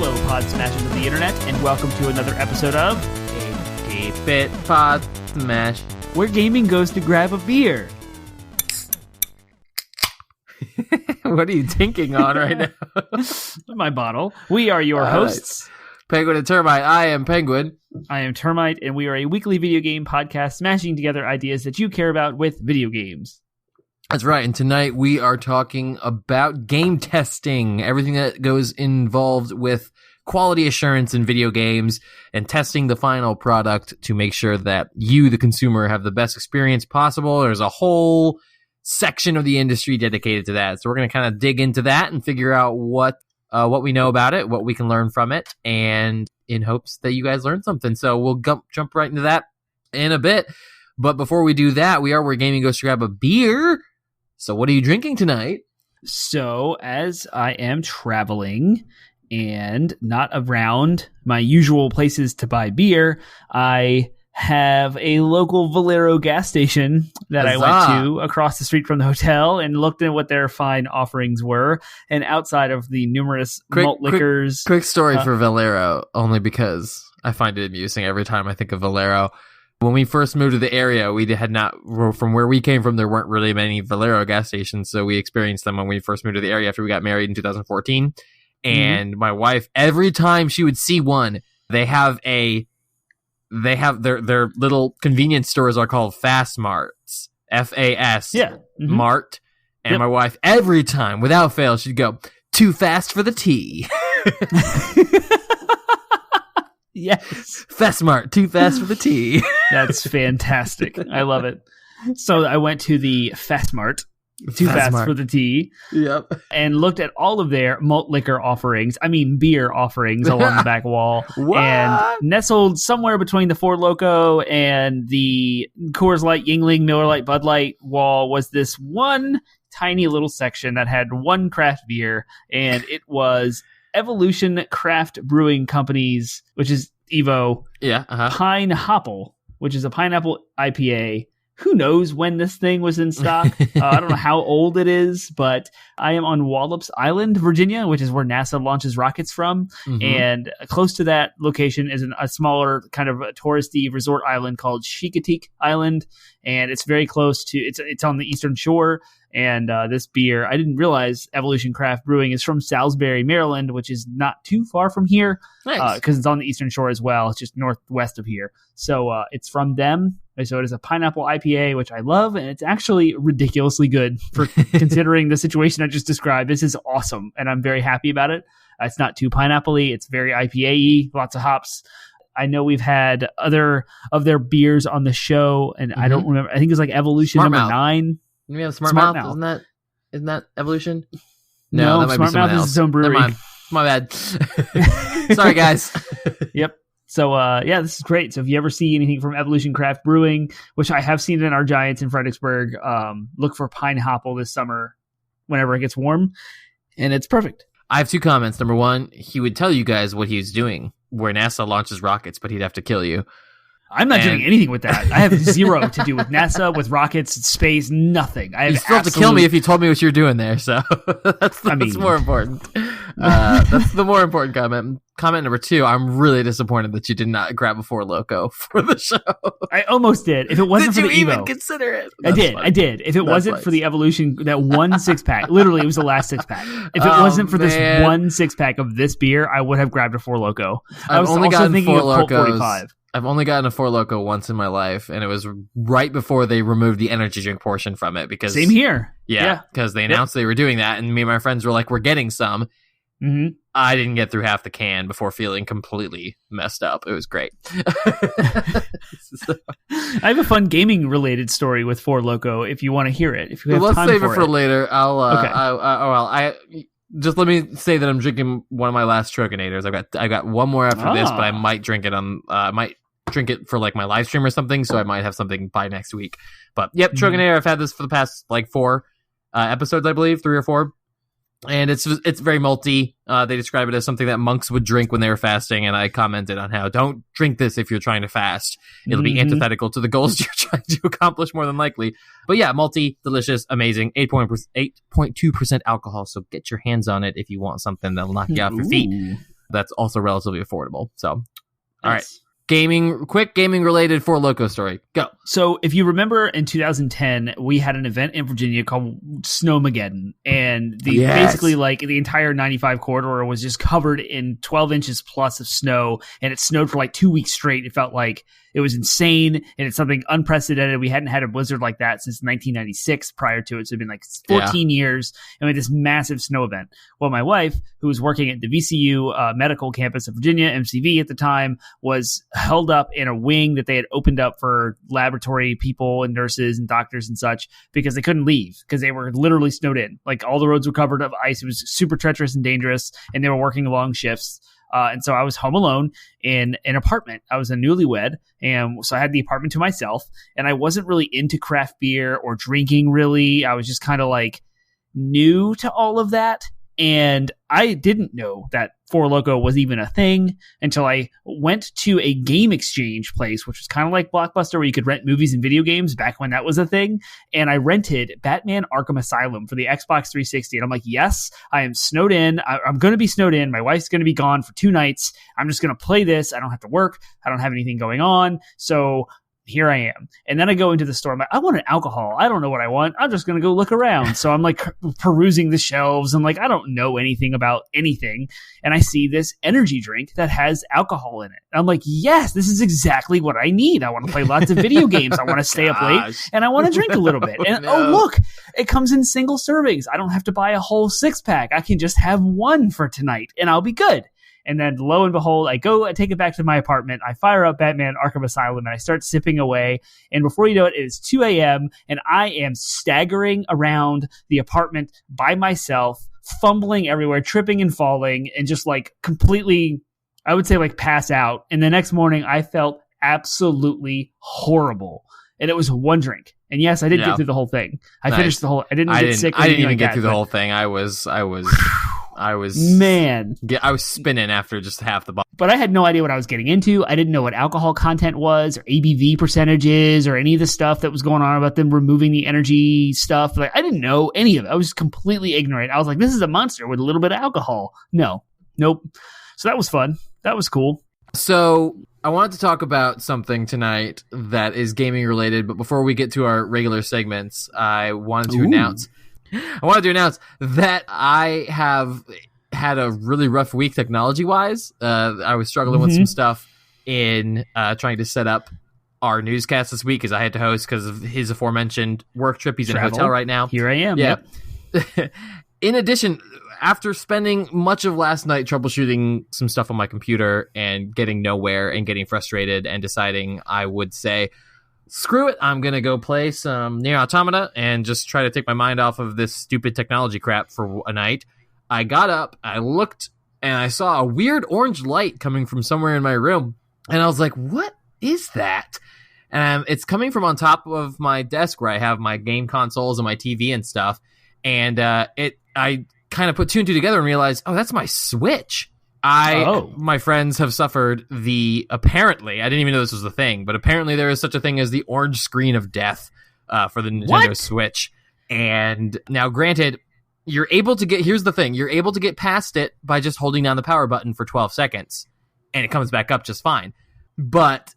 Hello, pod smashers of the internet, and welcome to another episode of Keep It Pod Smash, where gaming goes to grab a beer. What are you tinking on right now? My bottle. We are your hosts. Penguin and Termite. I am Penguin. I am Termite, and we are a weekly video game podcast smashing together ideas that you care about with video games. That's right, and tonight we are talking about game testing, everything that goes involved with quality assurance in video games and testing the final product to make sure that you, the consumer, have the best experience possible. There's a whole section of the industry dedicated to that, so we're going to kind of dig into that and figure out what we know about it, what we can learn from it, and in hopes that you guys learn something. So we'll jump right into that in a bit. But before we do that, we are where gaming goes to grab a beer. So what are you drinking tonight? So as I am traveling and not around my usual places to buy beer, I have a local Valero gas station that Huzzah. I went to across the street from the hotel and looked at what their fine offerings were. And outside of the numerous malt liquors... Quick story for Valero, only because I find it amusing every time I think of Valero. When we first moved to the area, we had not, from where we came from, there weren't really many Valero gas stations, so we experienced them when we first moved to the area after we got married in 2014. And my wife, every time she would see one, they have their little convenience stores are called Fast Marts, FAS, Mart. And my wife, every time, without fail, she'd go, "Too fast for the tea." Yes. Fast Mart, too fast for the tea. That's fantastic. I love it. So I went to the Fast Mart, too fast for the tea. Yep. And looked at all of their malt liquor offerings, beer offerings along the back wall. What? And nestled somewhere between the Four Loko and the Coors Light, Yuengling, Miller Lite, Bud Light wall was this one tiny little section that had one craft beer, and it was Evolution Craft Brewing Company's, which is Evo, Pine Hopple, which is a pineapple IPA. Who knows when this thing was in stock? I don't know how old it is, but I am on Wallops Island, Virginia, which is where NASA launches rockets from. And close to that location is a smaller kind of a touristy resort island called Chincoteague Island. And it's very close to, it's on the eastern shore. And this beer, I didn't realize Evolution Craft Brewing is from Salisbury, Maryland, which is not too far from here. Nice. Because it's on the eastern shore as well. It's just northwest of here. So it's from them. So it is a pineapple IPA, which I love, and it's actually ridiculously good for considering the situation I just described. This is awesome, and I'm very happy about it. It's not too pineapple-y. It's very IPA-y, lots of hops. I know we've had other of their beers on the show, and I don't remember. I think it's like Evolution Smart number Mouth. 9. We have Smart Mouth. Isn't that Evolution? No, that might Smart be someone Mouth else. is its own brewery. Never mind. My bad. Sorry, guys. Yep. So, this is great. So if you ever see anything from Evolution Craft Brewing, which I have seen in our Giants in Fredericksburg, look for Pine Hopple this summer whenever it gets warm, and it's perfect. I have two comments. Number one, he would tell you guys what he's doing, where NASA launches rockets, but he'd have to kill you. I'm not doing anything with that. I have zero to do with NASA, with rockets, space, nothing. You still have to kill me if you told me what you're doing there, so that's more important. That's the more important comment. Comment number two, I'm really disappointed that you did not grab a Four Loko for the show. I almost did. If it wasn't for the Evo. Did you even consider it? I did. If it wasn't for the Evolution, that one 6-pack, literally it was the last 6-pack. If it wasn't for this one 6-pack of this beer, I would have grabbed a Four Loko. I was only also thinking of Colt Locos. 45. I've only gotten a Four Loko once in my life, and it was right before they removed the energy drink portion from it. Because same here. Yeah, because they announced they were doing that, and me and my friends were like, we're getting some. I didn't get through half the can before feeling completely messed up. It was great. I have a fun gaming-related story with Four Loko if you want to hear it. If you have Let's time save for it for later. Okay. Just let me say that I'm drinking one of my last Trogonators. I got one more after this, but I might drink it drink it for like my live stream or something, so I might have something by next week. But yep, Trogonator, I've had this for the past like 4 episodes, I believe, 3 or 4. And it's very malty. They describe it as something that monks would drink when they were fasting, and I commented on how don't drink this if you're trying to fast. It'll be antithetical to the goals you're trying to accomplish more than likely. But yeah, malty, delicious, amazing, 8.2% alcohol, so get your hands on it if you want something that'll knock you off your feet. that's also relatively affordable. So, all right. Nice. Quick gaming related Four Loko story. Go. So if you remember in 2010, we had an event in Virginia called Snowmageddon, and basically like the entire 95 corridor was just covered in 12 inches plus of snow, and it snowed for like 2 weeks straight. It felt like it was insane, and it's something unprecedented. We hadn't had a blizzard like that since 1996 prior to it. So it'd been like 14 years, and we had this massive snow event. Well, my wife, who was working at the VCU medical campus of Virginia, MCV at the time, was held up in a wing that they had opened up for laboratory people and nurses and doctors and such because they couldn't leave because they were literally snowed in. Like all the roads were covered of ice. It was super treacherous and dangerous, and they were working long shifts. And so I was home alone in an apartment. I was a newlywed, and so I had the apartment to myself, and I wasn't really into craft beer or drinking really. I was just kind of like new to all of that. And I didn't know that Four Loko was even a thing until I went to a game exchange place, which was kind of like Blockbuster, where you could rent movies and video games back when that was a thing. And I rented Batman Arkham Asylum for the Xbox 360. And I'm like, yes, I am snowed in. I'm going to be snowed in. My wife's going to be gone for 2 nights. I'm just going to play this. I don't have to work. I don't have anything going on. So here I am. And then I go into the store. I'm like, I want an alcohol. I don't know what I want. I'm just going to go look around. So I'm like perusing the shelves. I'm like, I don't know anything about anything. And I see this energy drink that has alcohol in it. I'm like, yes, this is exactly what I need. I want to play lots of video games. I want to stay up late and I want to drink a little bit. And oh, look, it comes in single servings. I don't have to buy a whole 6-pack. I can just have one for tonight and I'll be good. And then lo and behold, I take it back to my apartment. I fire up Batman Arkham Asylum and I start sipping away. And before you know it, it is 2 a.m. and I am staggering around the apartment by myself, fumbling everywhere, tripping and falling, and just like completely, I would say like pass out. And the next morning I felt absolutely horrible. And it was one drink. And yes, I did get through the whole thing. I finished the whole, I didn't get sick. I didn't even get through the whole thing. I was spinning after just half the bottle. But I had no idea what I was getting into. I didn't know what alcohol content was or ABV percentages or any of the stuff that was going on about them removing the energy stuff. Like I didn't know any of it. I was completely ignorant. I was like, this is a monster with a little bit of alcohol. Nope. So that was fun. That was cool. So I wanted to talk about something tonight that is gaming related. But before we get to our regular segments, I wanted to announce that I have had a really rough week technology-wise. I was struggling with some stuff in trying to set up our newscast this week as I had to host because of his aforementioned work trip. He's in a hotel right now. Here I am. Yeah. Yep. In addition, after spending much of last night troubleshooting some stuff on my computer and getting nowhere and getting frustrated and deciding I would say, screw it, I'm going to go play some Nier Automata and just try to take my mind off of this stupid technology crap for a night. I got up, I looked, and I saw a weird orange light coming from somewhere in my room. And I was like, what is that? And it's coming from on top of my desk where I have my game consoles and my TV and stuff. And I kind of put 2 and 2 together and realized, oh, that's my Switch. My friends have suffered apparently, I didn't even know this was a thing, but apparently there is such a thing as the orange screen of death for the Nintendo Switch. And now granted, here's the thing, you're able to get past it by just holding down the power button for 12 seconds and it comes back up just fine. But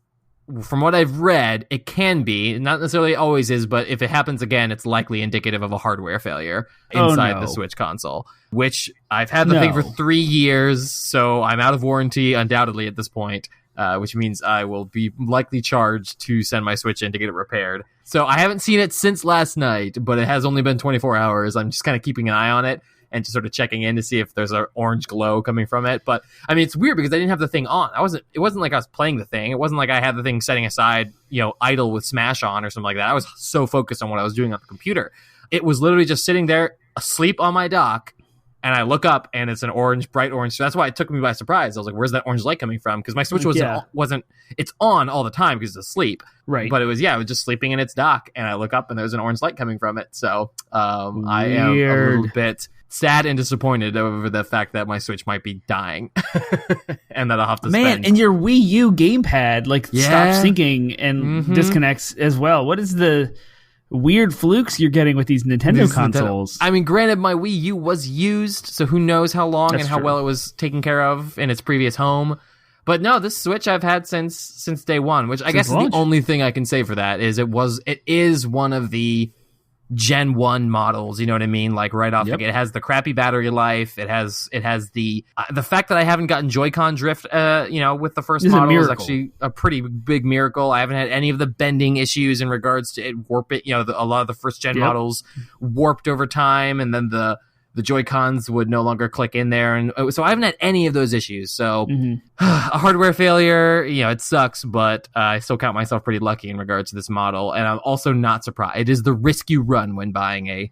from what I've read, it can be, not necessarily always is, but if it happens again, it's likely indicative of a hardware failure inside the Switch console, which I've had the thing for 3 years, so I'm out of warranty undoubtedly at this point, which means I will be likely charged to send my Switch in to get it repaired. So I haven't seen it since last night, but it has only been 24 hours. I'm just kind of keeping an eye on it and just sort of checking in to see if there's an orange glow coming from it. But I mean, it's weird because I didn't have the thing on. It wasn't like I was playing the thing. It wasn't like I had the thing setting aside, idle with Smash on or something like that. I was so focused on what I was doing on the computer. It was literally just sitting there asleep on my dock. And I look up and it's an orange, bright orange. So that's why it took me by surprise. I was like, where's that orange light coming from? Because my Switch wasn't, it's on all the time because it's asleep. Right. But it was just sleeping in its dock. And I look up and there's an orange light coming from it. So I am a little bit sad and disappointed over the fact that my Switch might be dying. And that I'll have to spend. And your Wii U gamepad stops syncing and disconnects as well. What is the weird flukes you're getting with these Nintendo consoles. I mean, granted, my Wii U was used, so who knows how long That's and how true. well it was taken care of in its previous home. But no, this Switch I've had since day one, which I guess is the only thing I can say for that is it is one of the Gen 1 models, you know what I mean? Like right off, it has the crappy battery life. It has the fact that I haven't gotten Joy-Con drift, with the first model is actually a pretty big miracle. I haven't had any of the bending issues in regards to it warping. A lot of the first gen models warped over time, and then the Joy-Cons would no longer click in there. And so I haven't had any of those issues. So a hardware failure, it sucks, but I still count myself pretty lucky in regards to this model. And I'm also not surprised. It is the risk you run when buying a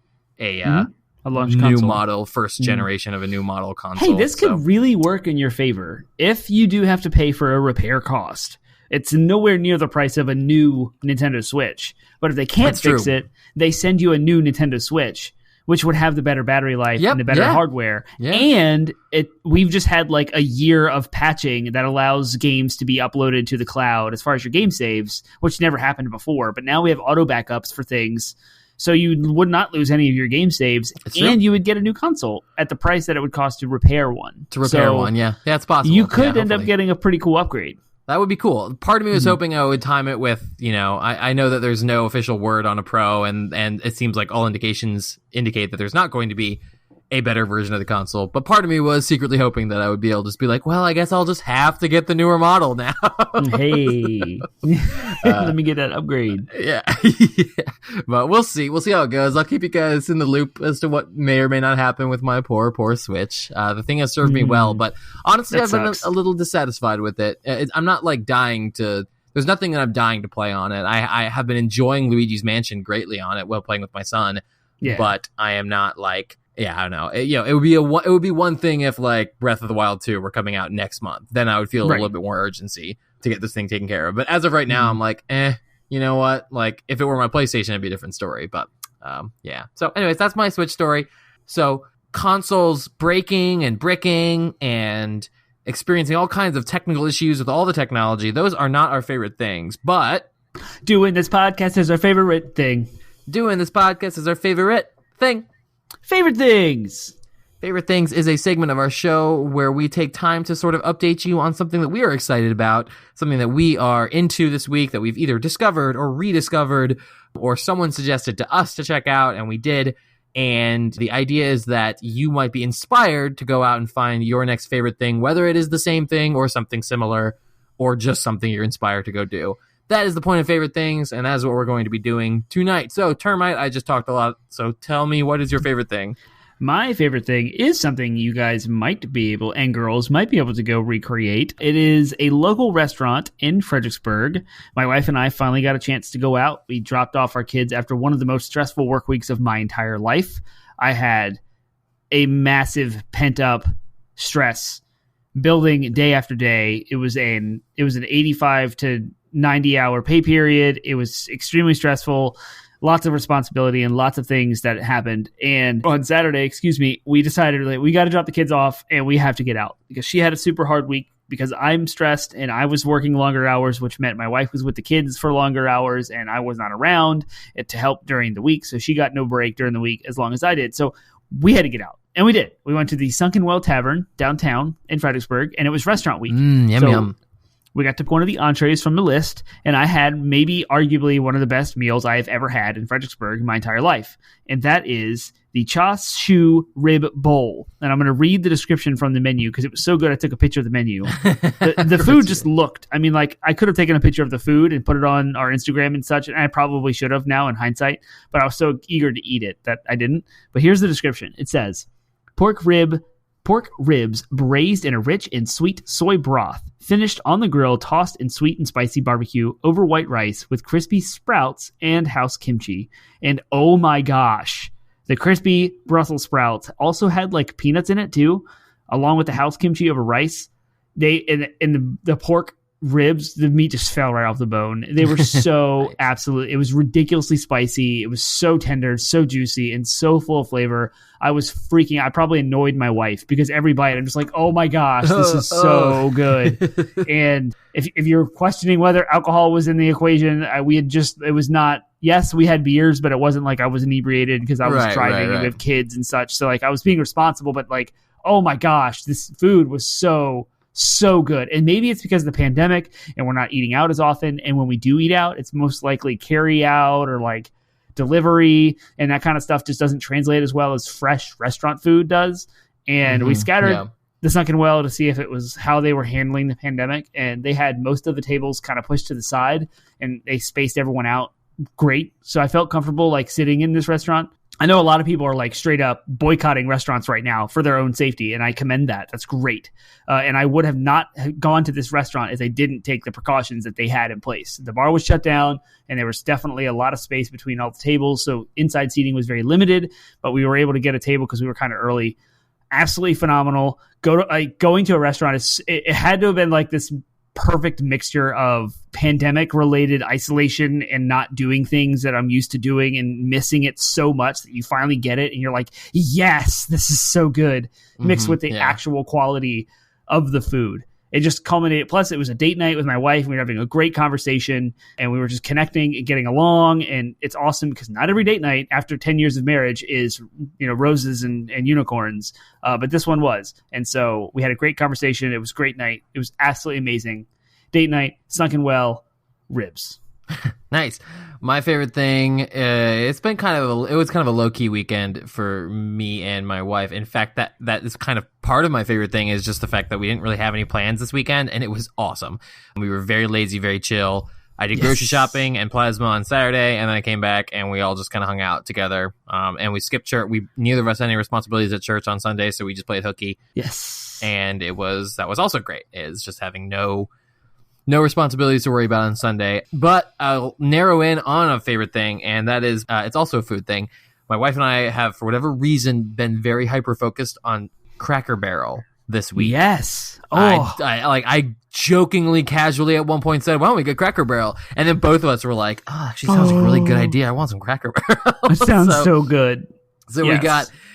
launch new console. Model, first generation of a new model console. Hey, this could really work in your favor if you do have to pay for a repair cost. It's nowhere near the price of a new Nintendo Switch. But if they can't fix it, they send you a new Nintendo Switch, which would have the better battery life and the better hardware. Yeah. And we've just had like a year of patching that allows games to be uploaded to the cloud as far as your game saves, which never happened before. But now we have auto backups for things. So you would not lose any of your game saves, and you would get a new console at the price that it would cost to repair one. Yeah, it's possible. You could end up getting a pretty cool upgrade. That would be cool. Part of me was hoping I would time it with, I know that there's no official word on a Pro, and it seems like all indications indicate that there's not going to be a better version of the console. But part of me was secretly hoping that I would be able to just be like, well, I guess I'll just have to get the newer model now. Hey, let me get that upgrade. Yeah. But we'll see. We'll see how it goes. I'll keep you guys in the loop as to what may or may not happen with my poor Switch. The thing has served me well, but honestly, I've been a little dissatisfied with it. I'm not like dying to... There's nothing that I'm dying to play on it. I have been enjoying Luigi's Mansion greatly on it while playing with my son, but I am not like... Yeah, I don't know. It would be one thing if like Breath of the Wild 2 were coming out next month. Then I would feel a little bit more urgency to get this thing taken care of. But as of right now, I'm like, you know what? Like if it were my PlayStation, it'd be a different story. But yeah. So anyways, that's my Switch story. So consoles breaking and bricking and experiencing all kinds of technical issues with all the technology. Those are not our favorite things. But doing this podcast is our favorite thing. Favorite Things. Favorite Things is a segment of our show where we take time to sort of update you on something that we are excited about, something that we are into this week that we've either discovered or rediscovered or someone suggested to us to check out, and we did. And the idea is that you might be inspired to go out and find your next favorite thing, whether it is the same thing or something similar or just something you're inspired to go do. That is the point of Favorite Things, and that is what we're going to be doing tonight. So, Termite, I just talked a lot, so tell me, what is your favorite thing? My favorite thing is something you guys might be able, and girls might be able to go recreate. It is a local restaurant in Fredericksburg. My wife and I finally got a chance to go out. We dropped off our kids after one of the most stressful work weeks of my entire life. I had a massive pent-up stress building day after day. It was an 85 to 90-hour pay period. It was extremely stressful, lots of responsibility and lots of things that happened. And on Saturday, we decided that we got to drop the kids off and we have to get out because she had a super hard week because I'm stressed and I was working longer hours, which meant my wife was with the kids for longer hours and I was not around to help during the week. So she got no break during the week as long as I did. So we had to get out. And we did. We went to the Sunken Well Tavern downtown in Fredericksburg and it was restaurant week. Yum. We got to one of the entrees from the list, and I had maybe arguably one of the best meals I have ever had in Fredericksburg in my entire life, and that is the Cha Siu Rib Bowl. And I'm going to read the description from the menu because it was so good I took a picture of the menu. The food just looked, I mean, like I could have taken a picture of the food and put it on our Instagram and such, and I probably should have now in hindsight, but I was so eager to eat it that I didn't. But here's the description. It says, pork ribs braised in a rich and sweet soy broth, finished on the grill, tossed in sweet and spicy barbecue over white rice with crispy sprouts and house kimchi. And oh my gosh, the crispy Brussels sprouts also had like peanuts in it too, along with the house kimchi over rice. The pork ribs, the meat just fell right off the bone. They were so it was ridiculously spicy. It was so tender, so juicy, and so full of flavor. I was freaking out. I probably annoyed my wife because every bite I'm just like, oh my gosh, this is so good. And if you're questioning whether alcohol was in the equation, it was not yes, we had beers, but it wasn't like I was inebriated because I was driving and we have kids and such. So like I was being responsible, but like, oh my gosh, this food was so good. And maybe it's because of the pandemic and we're not eating out as often. And when we do eat out, it's most likely carry out or like delivery, and that kind of stuff just doesn't translate as well as fresh restaurant food does. And we scattered the Sunken Well to see if it was how they were handling the pandemic. And they had most of the tables kind of pushed to the side and they spaced everyone out great. So I felt comfortable like sitting in this restaurant. I know a lot of people are like straight up boycotting restaurants right now for their own safety, and I commend that. That's great. And I would have not gone to this restaurant if they didn't take the precautions that they had in place. The bar was shut down, and there was definitely a lot of space between all the tables, so inside seating was very limited, but we were able to get a table because we were kind of early. Absolutely phenomenal. Going to a restaurant, it had to have been like this perfect mixture of pandemic-related isolation and not doing things that I'm used to doing and missing it so much that you finally get it and you're like, yes, this is so good, mixed with the actual quality of the food. It just culminated. Plus, it was a date night with my wife. We were having a great conversation and we were just connecting and getting along. And it's awesome because not every date night after 10 years of marriage is, roses and unicorns. But this one was. And so we had a great conversation. It was a great night. It was absolutely amazing. Date night, Sunken Well, ribs. Nice. My favorite thing, it was kind of a low-key weekend for me and my wife. In fact, that is kind of part of my favorite thing is just the fact that we didn't really have any plans this weekend, and it was awesome. We were very lazy, very chill. I did grocery shopping and plasma on Saturday, and then I came back, and we all just kind of hung out together. And we skipped church. Neither of us had any responsibilities at church on Sunday, so we just played hooky. Yes. And that was also great, is just having no responsibilities to worry about on Sunday. But I'll narrow in on a favorite thing, and that is, it's also a food thing. My wife and I have, for whatever reason, been very hyper-focused on Cracker Barrel this week. Yes. Oh. I jokingly, casually at one point said, why don't we get Cracker Barrel? And then both of us were like, oh, actually sounds like a really good idea. I want some Cracker Barrel. It sounds so good. So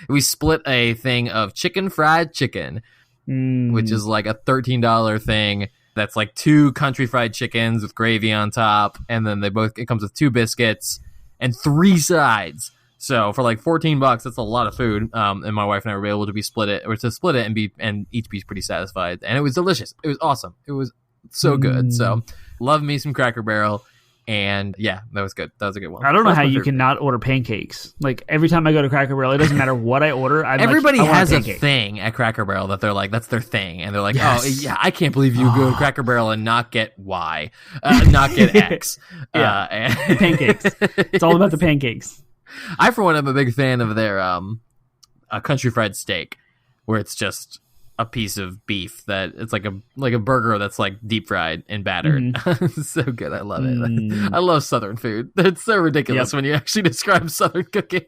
we split a thing of fried chicken, which is like a $13 thing. That's like 2 country fried chickens with gravy on top, and then it comes with 2 biscuits and 3 sides. So for like $14, that's a lot of food. And my wife and I were able to split it and each be pretty satisfied. And it was delicious. It was awesome. It was so good. So love me some Cracker Barrel. And yeah, that was good. That was a good one. I don't know how you cannot order pancakes. Like every time I go to Cracker Barrel, it doesn't matter what I order. Everybody has a thing at Cracker Barrel that they're like, that's their thing. And they're like, oh yeah, I can't believe you go to Cracker Barrel and not get Y, not get X. Pancakes. It's all about the pancakes. I, for one, am a big fan of their country fried steak, where it's just a piece of beef that it's like a burger that's like deep fried and battered. So good. I love it. I love Southern food. It's so ridiculous when you actually describe Southern cooking.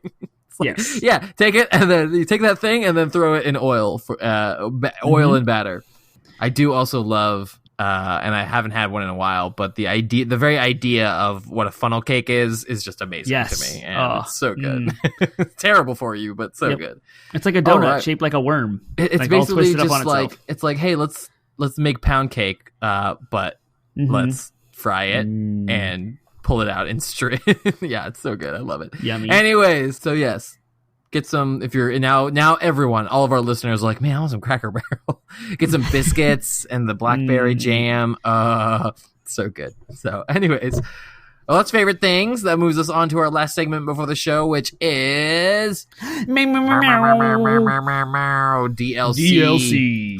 Like, take it and then you take that thing and then throw it in oil for oil and batter. I do also love and I haven't had one in a while, but the very idea of what a funnel cake is just amazing to me. And it's so good. It's terrible for you, but so good. It's like a donut shaped like a worm. It's like basically just like, it's like, hey, let's make pound cake, but let's fry it and pull it out in straight. Yeah, it's so good. I love it. Yummy. Anyways, so yes. Get some, if you're now everyone, all of our listeners are like, man, I want some Cracker Barrel. Get some biscuits and the blackberry jam. So good. So anyways, well, that's favorite things. That moves us on to our last segment before the show, which is DLC.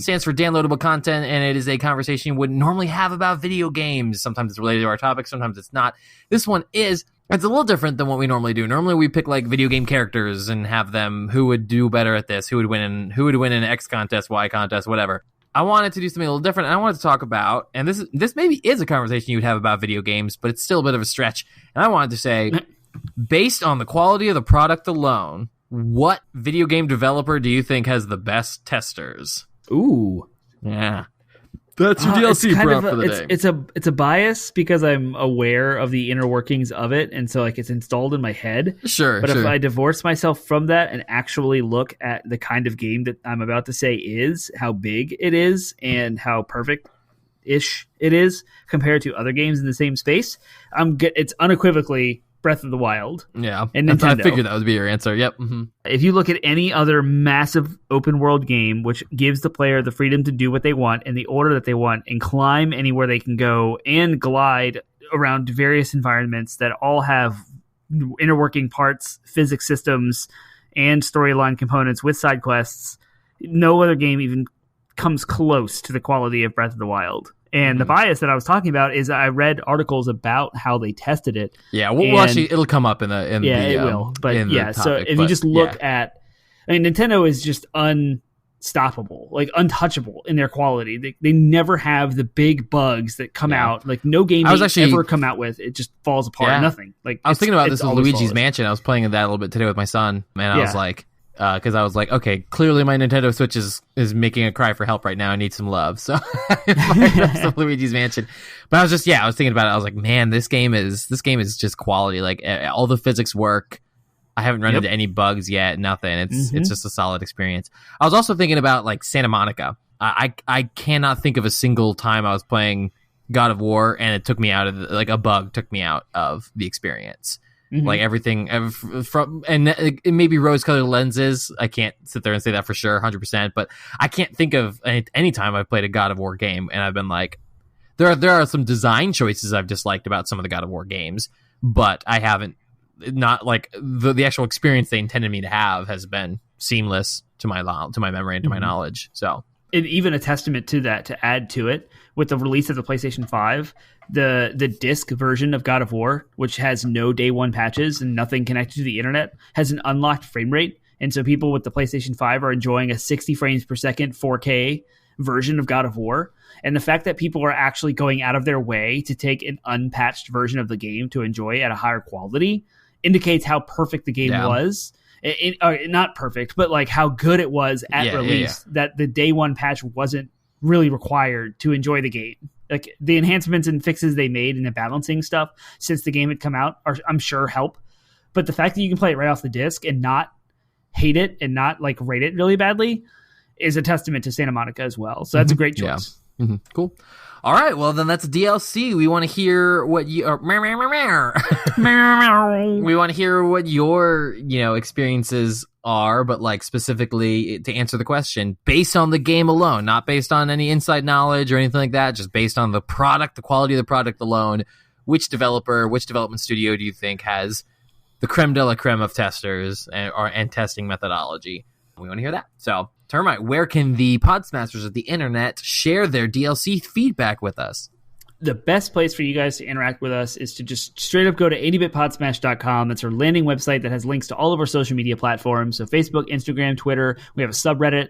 Stands for downloadable content, and it is a conversation you wouldn't normally have about video games. Sometimes it's related to our topic, sometimes it's not. This one is. It's a little different than what we normally do. Normally we pick like video game characters and have them who would do better at this, who would win in X contest, Y contest, whatever. I wanted to do something a little different, and I wanted to talk about, and this maybe is a conversation you would have about video games, but it's still a bit of a stretch. And I wanted to say, based on the quality of the product alone, what video game developer do you think has the best testers? Ooh. Yeah. That's your DLC prompt for the day. It's a bias because I'm aware of the inner workings of it, and so like it's installed in my head. Sure. But if I divorce myself from that and actually look at the kind of game that I'm about to say is, how big it is, and how perfect-ish it is compared to other games in the same space, it's unequivocally Breath of the Wild. Yeah, and Nintendo. I figured that would be your answer. Yep. Mm-hmm. If you look at any other massive open world game, which gives the player the freedom to do what they want in the order that they want and climb anywhere they can go and glide around various environments that all have interworking parts, physics systems, and storyline components with side quests, no other game even comes close to the quality of Breath of the Wild. And the bias that I was talking about is I read articles about how they tested it. Yeah, well, actually, it'll come up in the it will. But yeah, so if you just look at, I mean, Nintendo is just unstoppable, like untouchable in their quality. They never have the big bugs that come out. Like no game ever come out with it just falls apart. Yeah. Nothing. Like I was thinking about this with Luigi's Mansion. I was playing that a little bit today with my son, and I was like. Because I was like, okay, clearly my Nintendo Switch is making a cry for help right now. I need some love. So I fired up some Luigi's Mansion. But I was thinking about it. I was like, man, this game is just quality. Like all the physics work. I haven't run into any bugs yet. Nothing. It's just a solid experience. I was also thinking about like Santa Monica. I cannot think of a single time I was playing God of War and it took me out of a bug took me out of the experience. Like everything from, and it may be rose-colored lenses. I can't sit there and say that for sure, 100%. But I can't think of any time I've played a God of War game and I've been like, there are some design choices I've disliked about some of the God of War games, but I haven't. Not like the actual experience they intended me to have has been seamless to my memory and to my knowledge. So. And even a testament to that, to add to it, with the release of the PlayStation 5, the disc version of God of War, which has no day one patches and nothing connected to the internet, has an unlocked frame rate. And so people with the PlayStation 5 are enjoying a 60 frames per second 4K version of God of War. And the fact that people are actually going out of their way to take an unpatched version of the game to enjoy at a higher quality indicates how perfect the game was. Not perfect, but like how good it was at release, that the day one patch wasn't really required to enjoy the game. Like the enhancements and fixes they made and the balancing stuff since the game had come out are, I'm sure, help. But the fact that you can play it right off the disc and not hate it and not like rate it really badly is a testament to Santa Monica as well. So that's a great choice. Yeah. Cool. All right, well then that's DLC. We want to hear what you we want to hear what your, experiences are, but like specifically to answer the question based on the game alone, not based on any inside knowledge or anything like that, just based on the product, the quality of the product alone. Which development studio do you think has the creme de la creme of testers and testing methodology? We want to hear that. So, Termite, where can the Podsmasters of the internet share their DLC feedback with us? The best place for you guys to interact with us is to just straight up go to 80bitpodsmash.com. That's our landing website that has links to all of our social media platforms. So Facebook, Instagram, Twitter. We have a subreddit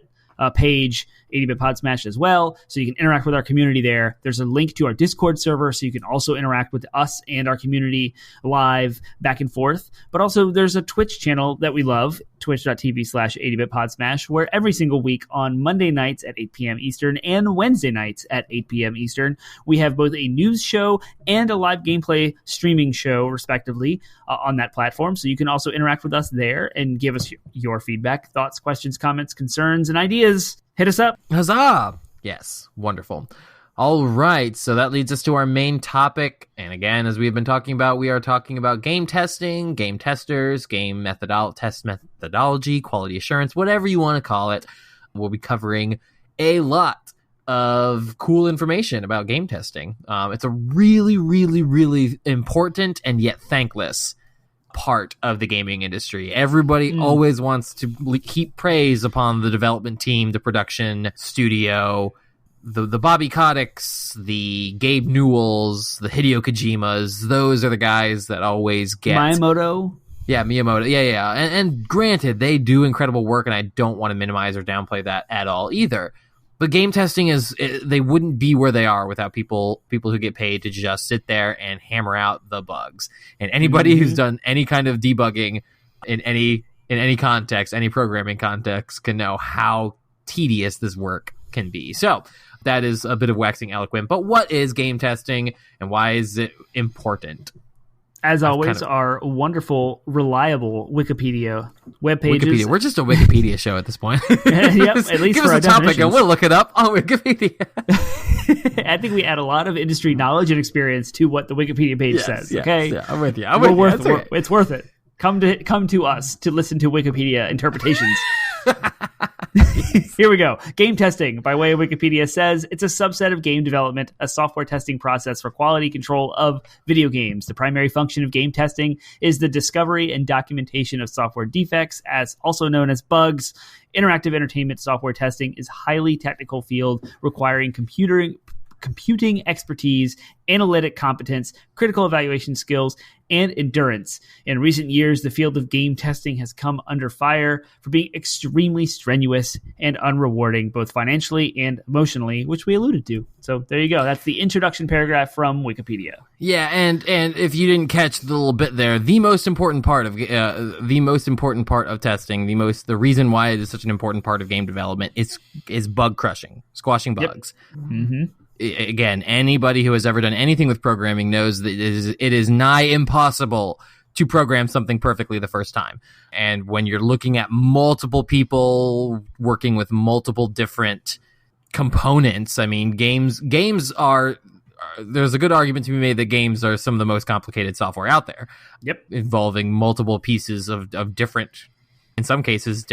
page, 80bit Podsmash as well, so you can interact with our community there. There's a link to our Discord server, so you can also interact with us and our community live back and forth. But also there's a Twitch channel that we love, twitch.tv/80bitpodsmash, where every single week on Monday nights at 8 p.m. Eastern and Wednesday nights at 8 p.m. Eastern, we have both a news show and a live gameplay streaming show, respectively, on that platform. So you can also interact with us there and give us your feedback, thoughts, questions, comments, concerns, and ideas. Hit us up. Huzzah! Yes, wonderful. All right, so that leads us to our main topic. And again, as we've been talking about, we are talking about game testing, game testers, test methodology, quality assurance, whatever you want to call it. We'll be covering a lot of cool information about game testing. It's a really, really, really important and yet thankless part of the gaming industry. Everybody always wants to heap praise upon the development team, the production studio, the Bobby Koticks, the Gabe Newells, the Hideo Kojimas. Those are the guys that always get Miyamoto. Yeah, Miyamoto. Yeah. And granted, they do incredible work, and I don't want to minimize or downplay that at all either. But game testing they wouldn't be where they are without people who get paid to just sit there and hammer out the bugs. And anybody who's done any kind of debugging in any context, any programming context, can know how tedious this work can be. So that is a bit of waxing eloquent. But what is game testing and why is it important? As always, our wonderful, reliable Wikipedia web pages. We're just a Wikipedia show at this point. Yep, at least give us a topic and we'll look it up on Wikipedia. I think we add a lot of industry knowledge and experience to what the Wikipedia page says. Okay, yeah, I'm with you. It's worth it. Come to us to listen to Wikipedia interpretations. Here we go. Game testing, by way of Wikipedia, says it's a subset of game development, a software testing process for quality control of video games. The primary function of game testing is the discovery and documentation of software defects, as also known as bugs. Interactive entertainment software testing is a highly technical field requiring computing expertise, analytic competence, critical evaluation skills, and endurance. In recent years, the field of game testing has come under fire for being extremely strenuous and unrewarding, both financially and emotionally, which we alluded to. So there you go. That's the introduction paragraph from Wikipedia. Yeah, and if you didn't catch the little bit there, the most important part of testing, the reason why it is such an important part of game development is bug crushing, squashing bugs. Yep. Mm-hmm. Again, anybody who has ever done anything with programming knows that it is nigh impossible to program something perfectly the first time. And when you're looking at multiple people working with multiple different components, I mean, games are, there's a good argument to be made that games are some of the most complicated software out there. Yep. Involving multiple pieces of different, in some cases,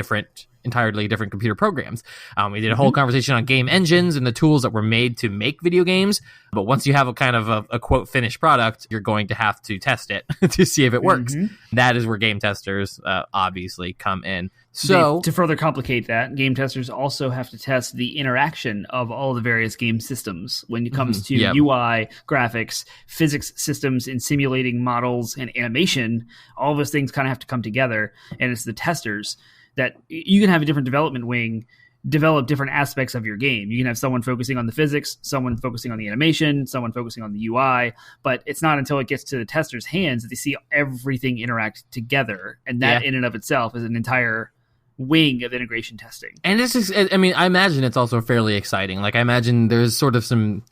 entirely different computer programs. We did a whole conversation on game engines and the tools that were made to make video games. But once you have a kind of a quote finished product, you're going to have to test it to see if it works. That is where game testers obviously come in. So to further complicate that, game testers also have to test the interaction of all the various game systems when it comes to UI, graphics, physics systems, and simulating models and animation. All of those things kind of have to come together, and it's the testers that you can have a different development wing develop different aspects of your game. You can have someone focusing on the physics, someone focusing on the animation, someone focusing on the UI, but it's not until it gets to the tester's hands that they see everything interact together. And that in and of itself is an entire wing of integration testing. And it's just, I mean, I imagine it's also fairly exciting. Like, I imagine there's sort of some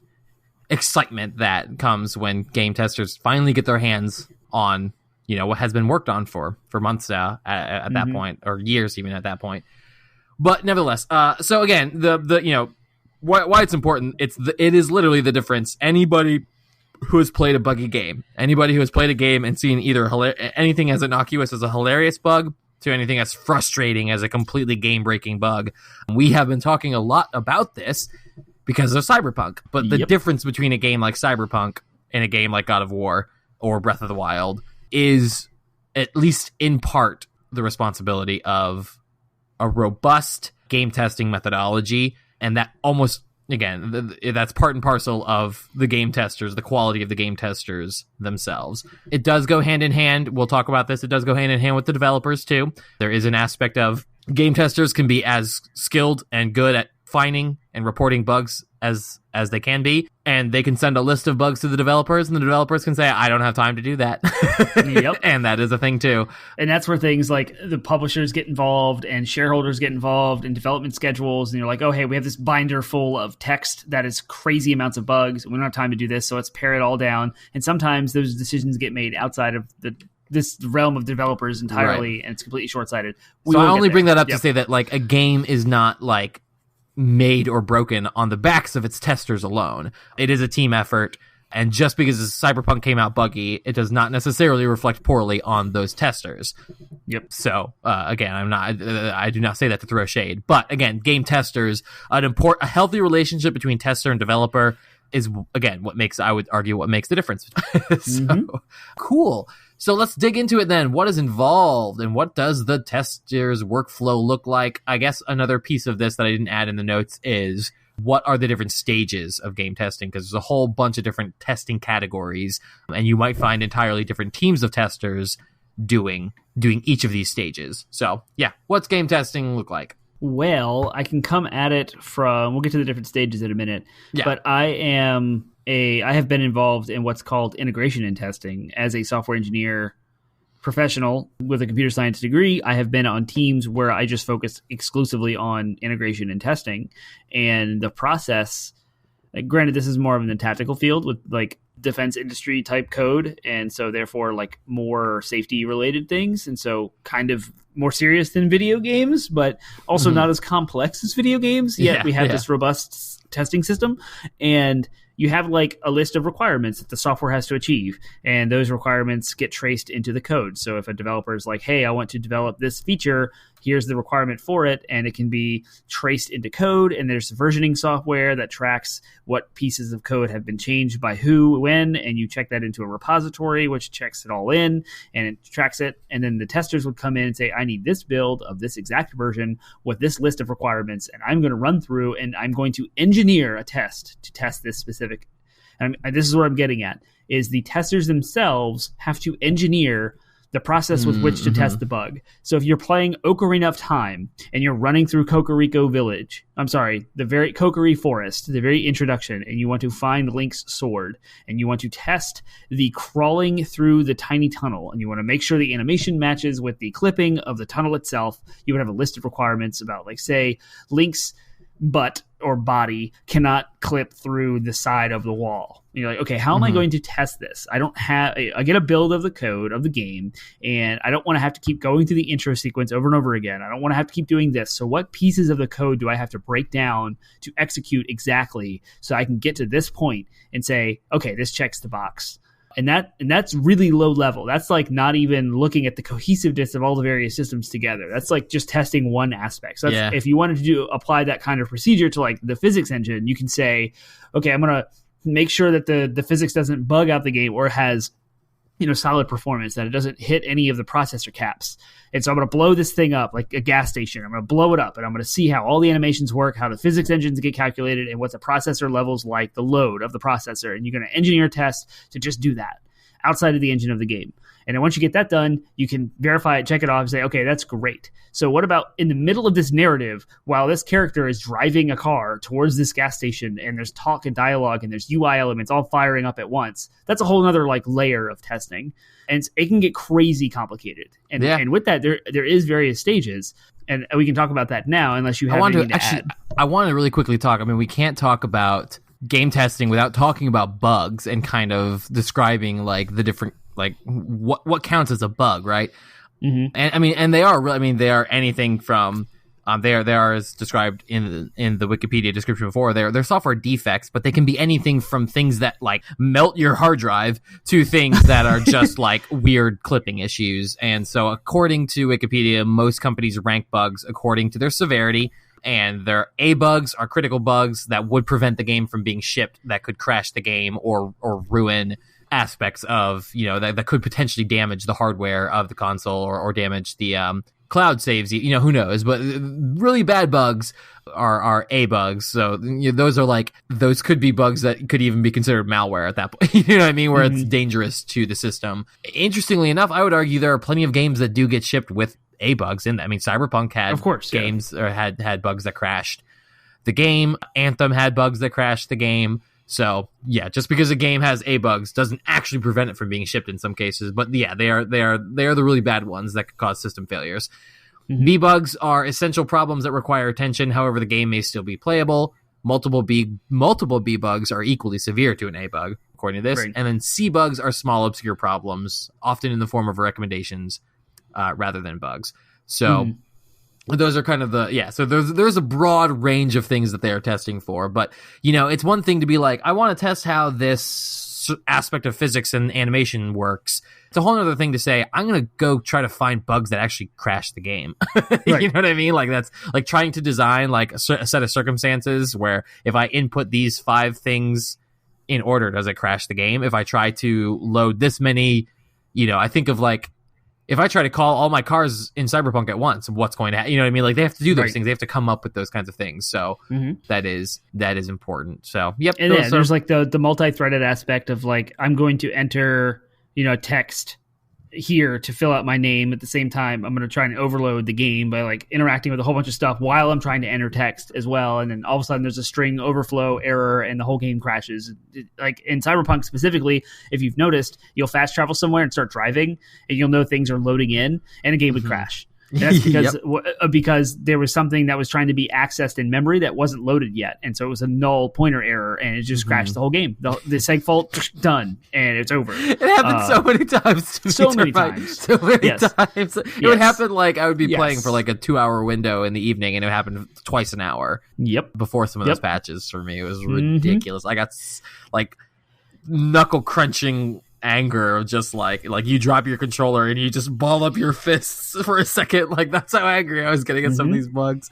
excitement that comes when game testers finally get their hands on, what has been worked on for months now at that point, or years even at that point. But nevertheless, so again, the why it's important, it is literally the difference. Anybody who has played a buggy game, anybody who has played a game and seen either anything as innocuous as a hilarious bug to anything as frustrating as a completely game-breaking bug. We have been talking a lot about this because of Cyberpunk. But the difference between a game like Cyberpunk and a game like God of War or Breath of the Wild is, at least in part, the responsibility of a robust game testing methodology, and that almost, again, that's part and parcel of the game testers, the quality of the game testers themselves. It does go hand in hand. We'll talk about this. It does go hand in hand with the developers, too. There is an aspect of game testers can be as skilled and good at finding and reporting bugs as they can be, and they can send a list of bugs to the developers, and the developers can say, I don't have time to do that. And that is a thing too. And that's where things like the publishers get involved and shareholders get involved in development schedules, and you're like, oh, hey, we have this binder full of text that is crazy amounts of bugs. We don't have time to do this, so let's pare it all down. And sometimes those decisions get made outside of this realm of developers entirely, and it's completely short-sighted. So I only bring that up to say that, like, a game is not like made or broken on the backs of its testers alone. It is a team effort, and just because Cyberpunk came out buggy, it does not necessarily reflect poorly on those testers. So again, I do not say that to throw shade, but again, game testers, a healthy relationship between tester and developer is, again, I would argue what makes the difference. Cool. So let's dig into it then. What is involved and what does the tester's workflow look like? I guess another piece of this that I didn't add in the notes is, what are the different stages of game testing? Because there's a whole bunch of different testing categories, and you might find entirely different teams of testers doing each of these stages. So yeah, what's game testing look like? Well, I can come at it we'll get to the different stages in a minute, but I have been involved in what's called integration and testing as a software engineer professional with a computer science degree. I have been on teams where I just focus exclusively on integration and testing, and the process, granted, this is more of in the tactical field with like defense industry type code, and so therefore like more safety related things, and so kind of more serious than video games, but also not as complex as video games, yet we have this robust testing system. And you have like a list of requirements that the software has to achieve, and those requirements get traced into the code. So if a developer is like, hey, I want to develop this feature, here's the requirement for it, and it can be traced into code, and there's versioning software that tracks what pieces of code have been changed by who, when, and you check that into a repository, which checks it all in, and it tracks it, and then the testers would come in and say, I need this build of this exact version with this list of requirements, and I'm going to run through, and I'm going to engineer a test to test this specific. And this is what I'm getting at, is the testers themselves have to engineer the process with which to test the bug. So if you're playing Ocarina of Time and you're running through Kokoriko Village, Kokiri Forest, the very introduction, and you want to find Link's sword, and you want to test the crawling through the tiny tunnel, and you want to make sure the animation matches with the clipping of the tunnel itself, you would have a list of requirements about, like, say, Link's butt or body cannot clip through the side of the wall. And you're like, okay, how am I going to test this? I get a build of the code of the game, and I don't want to have to keep going through the intro sequence over and over again. I don't want to have to keep doing this. So what pieces of the code do I have to break down to execute exactly so I can get to this point and say, okay, this checks the box? And that's really low level. That's like not even looking at the cohesiveness of all the various systems together. That's like just testing one aspect. So that's, if you wanted to apply that kind of procedure to like the physics engine, you can say, okay, I'm going to make sure that the physics doesn't bug out the game or has, solid performance, that it doesn't hit any of the processor caps. And so I'm going to blow this thing up like a gas station. I'm going to blow it up, and I'm going to see how all the animations work, how the physics engines get calculated, and what the processor levels like, the load of the processor. And you're going to engineer a test to just do that outside of the engine of the game. And then once you get that done, you can verify it, check it off, and say, okay, that's great. So what about in the middle of this narrative, while this character is driving a car towards this gas station, and there's talk and dialogue and there's UI elements all firing up at once? That's a whole other like layer of testing. And it can get crazy complicated. And with that, there is various stages. And we can talk about that now, unless you have anything to add. I want to really quickly talk. I mean, we can't talk about game testing without talking about bugs and kind of describing like the different, like what counts as a bug, right? And they are anything from they are as described in the Wikipedia description before. They're software defects, but they can be anything from things that like melt your hard drive to things that are just like weird clipping issues. And so according to Wikipedia, most companies rank bugs according to their severity. And their A bugs are critical bugs that would prevent the game from being shipped, that could crash the game or ruin aspects of, that could potentially damage the hardware of the console or damage the cloud saves, who knows. But really bad bugs are A bugs. So those could be bugs that could even be considered malware at that point. You know what I mean? Where it's dangerous to the system. Interestingly enough, I would argue there are plenty of games that do get shipped with A bugs in that. I mean, Cyberpunk had games or had bugs that crashed the game. Anthem had bugs that crashed the game. So yeah, just because a game has A bugs doesn't actually prevent it from being shipped in some cases. But yeah, they are the really bad ones that could cause system failures. B bugs are essential problems that require attention. However, the game may still be playable. Multiple B bugs are equally severe to an A bug, according to this. Right. And then C bugs are small, obscure problems, often in the form of recommendations rather than bugs. So those are kind of so there's a broad range of things that they are testing for. But, it's one thing to be like, I want to test how this aspect of physics and animation works. It's a whole other thing to say, I'm going to go try to find bugs that actually crash the game. Right. You know what I mean? Like that's like trying to design like a set of circumstances where if I input these 5 things in order, does it crash the game? If I try to load this many, I think of like, if I try to call all my cars in Cyberpunk at once, what's going to happen? You know what I mean? Like they have to do those things. They have to come up with those kinds of things. So that is important. So yep. And there's like the multi-threaded aspect of like, I'm going to enter, text here to fill out my name. At the same time, I'm going to try and overload the game by like interacting with a whole bunch of stuff while I'm trying to enter text as well. And then all of a sudden there's a string overflow error and the whole game crashes. Like in Cyberpunk specifically, if you've noticed, you'll fast travel somewhere and start driving and you'll know things are loading in and a game would crash. And that's because because there was something that was trying to be accessed in memory that wasn't loaded yet, and so it was a null pointer error, and it just crashed the whole game. The seg fault done, and it's over. It happened so many times. So many times. It would happen like I would be playing for like a 2-hour window in the evening, and it happened twice an hour. Before some of those patches for me, it was ridiculous. I got like knuckle crunching anger of just like you drop your controller and you just ball up your fists for a second. Like that's how angry I was getting at some of these bugs.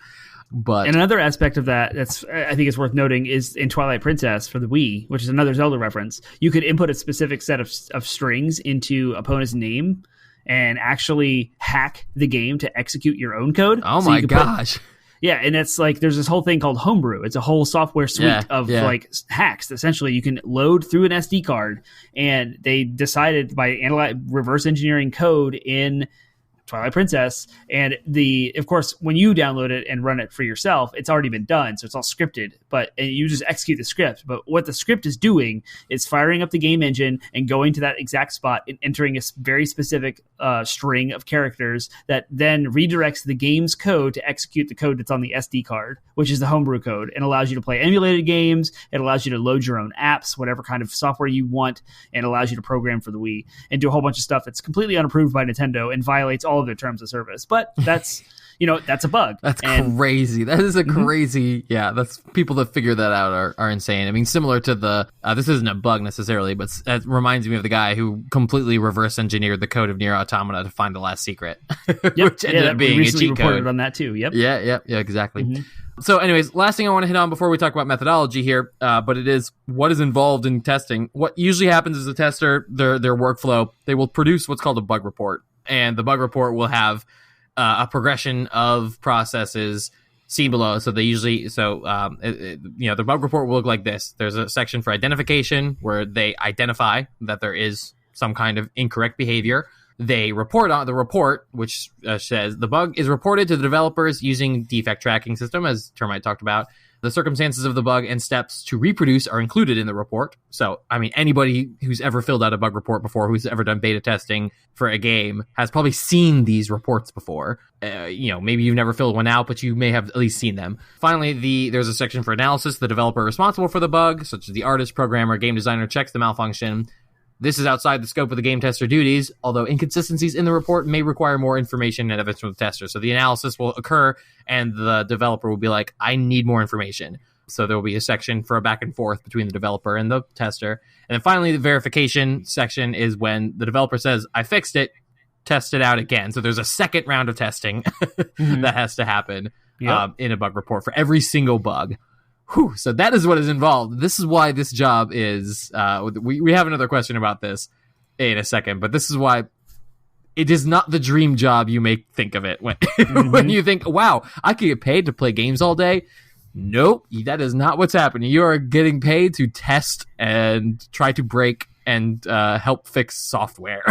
But and another aspect of that that's I think it's worth noting is in Twilight Princess for the Wii, which is another Zelda reference, you could input a specific set of strings into opponent's name and actually hack the game to execute your own code. Oh my gosh. Yeah, and it's like there's this whole thing called Homebrew. It's a whole software suite of like hacks. Essentially, you can load through an SD card, and they decided by reverse engineering code in Twilight Princess, and of course, when you download it and run it for yourself, it's already been done, so it's all scripted. And you just execute the script. But what the script is doing is firing up the game engine and going to that exact spot and entering a very specific string of characters that then redirects the game's code to execute the code that's on the SD card, which is the homebrew code, and allows you to play emulated games. It allows you to load your own apps, whatever kind of software you want, and allows you to program for the Wii and do a whole bunch of stuff that's completely unapproved by Nintendo and violates all of their terms of service. But that's that's a bug. That's crazy. That is a crazy that's people that figure that out are insane. I mean, similar to the this isn't a bug necessarily, but it reminds me of the guy who completely reverse engineered the code of Nier Automata to find the last secret, which ended up being a cheat reported code on that too. Yeah, exactly. So anyways, last thing I want to hit on before we talk about methodology here, but it is what is involved in testing. What usually happens is a tester, their workflow, they will produce what's called a bug report. And the bug report will have a progression of processes seen below. So they usually, the bug report will look like this. There's a section for identification where they identify that there is some kind of incorrect behavior. They report on the report, which says the bug is reported to the developers using defect tracking system, as Termite talked about. The circumstances of the bug and steps to reproduce are included in the report. So, I mean, anybody who's ever filled out a bug report before, who's ever done beta testing for a game, has probably seen these reports before. Maybe you've never filled one out, but you may have at least seen them. Finally, there's a section for analysis. The developer responsible for the bug, such as the artist, programmer, game designer, checks the malfunction. This is outside the scope of the game tester duties, although inconsistencies in the report may require more information and evidence from the tester. So the analysis will occur, and the developer will be like, I need more information. So there will be a section for a back and forth between the developer and the tester. And then finally, the verification section is when the developer says, I fixed it, test it out again. So there's a second round of testing that has to happen in a bug report for every single bug. Whew, so that is what is involved. This is why this job is... we have another question about this in a second, but this is why it is not the dream job you may think of it when, when you think, wow, I could get paid to play games all day. Nope, that is not what's happening. You are getting paid to test and try to break and help fix software,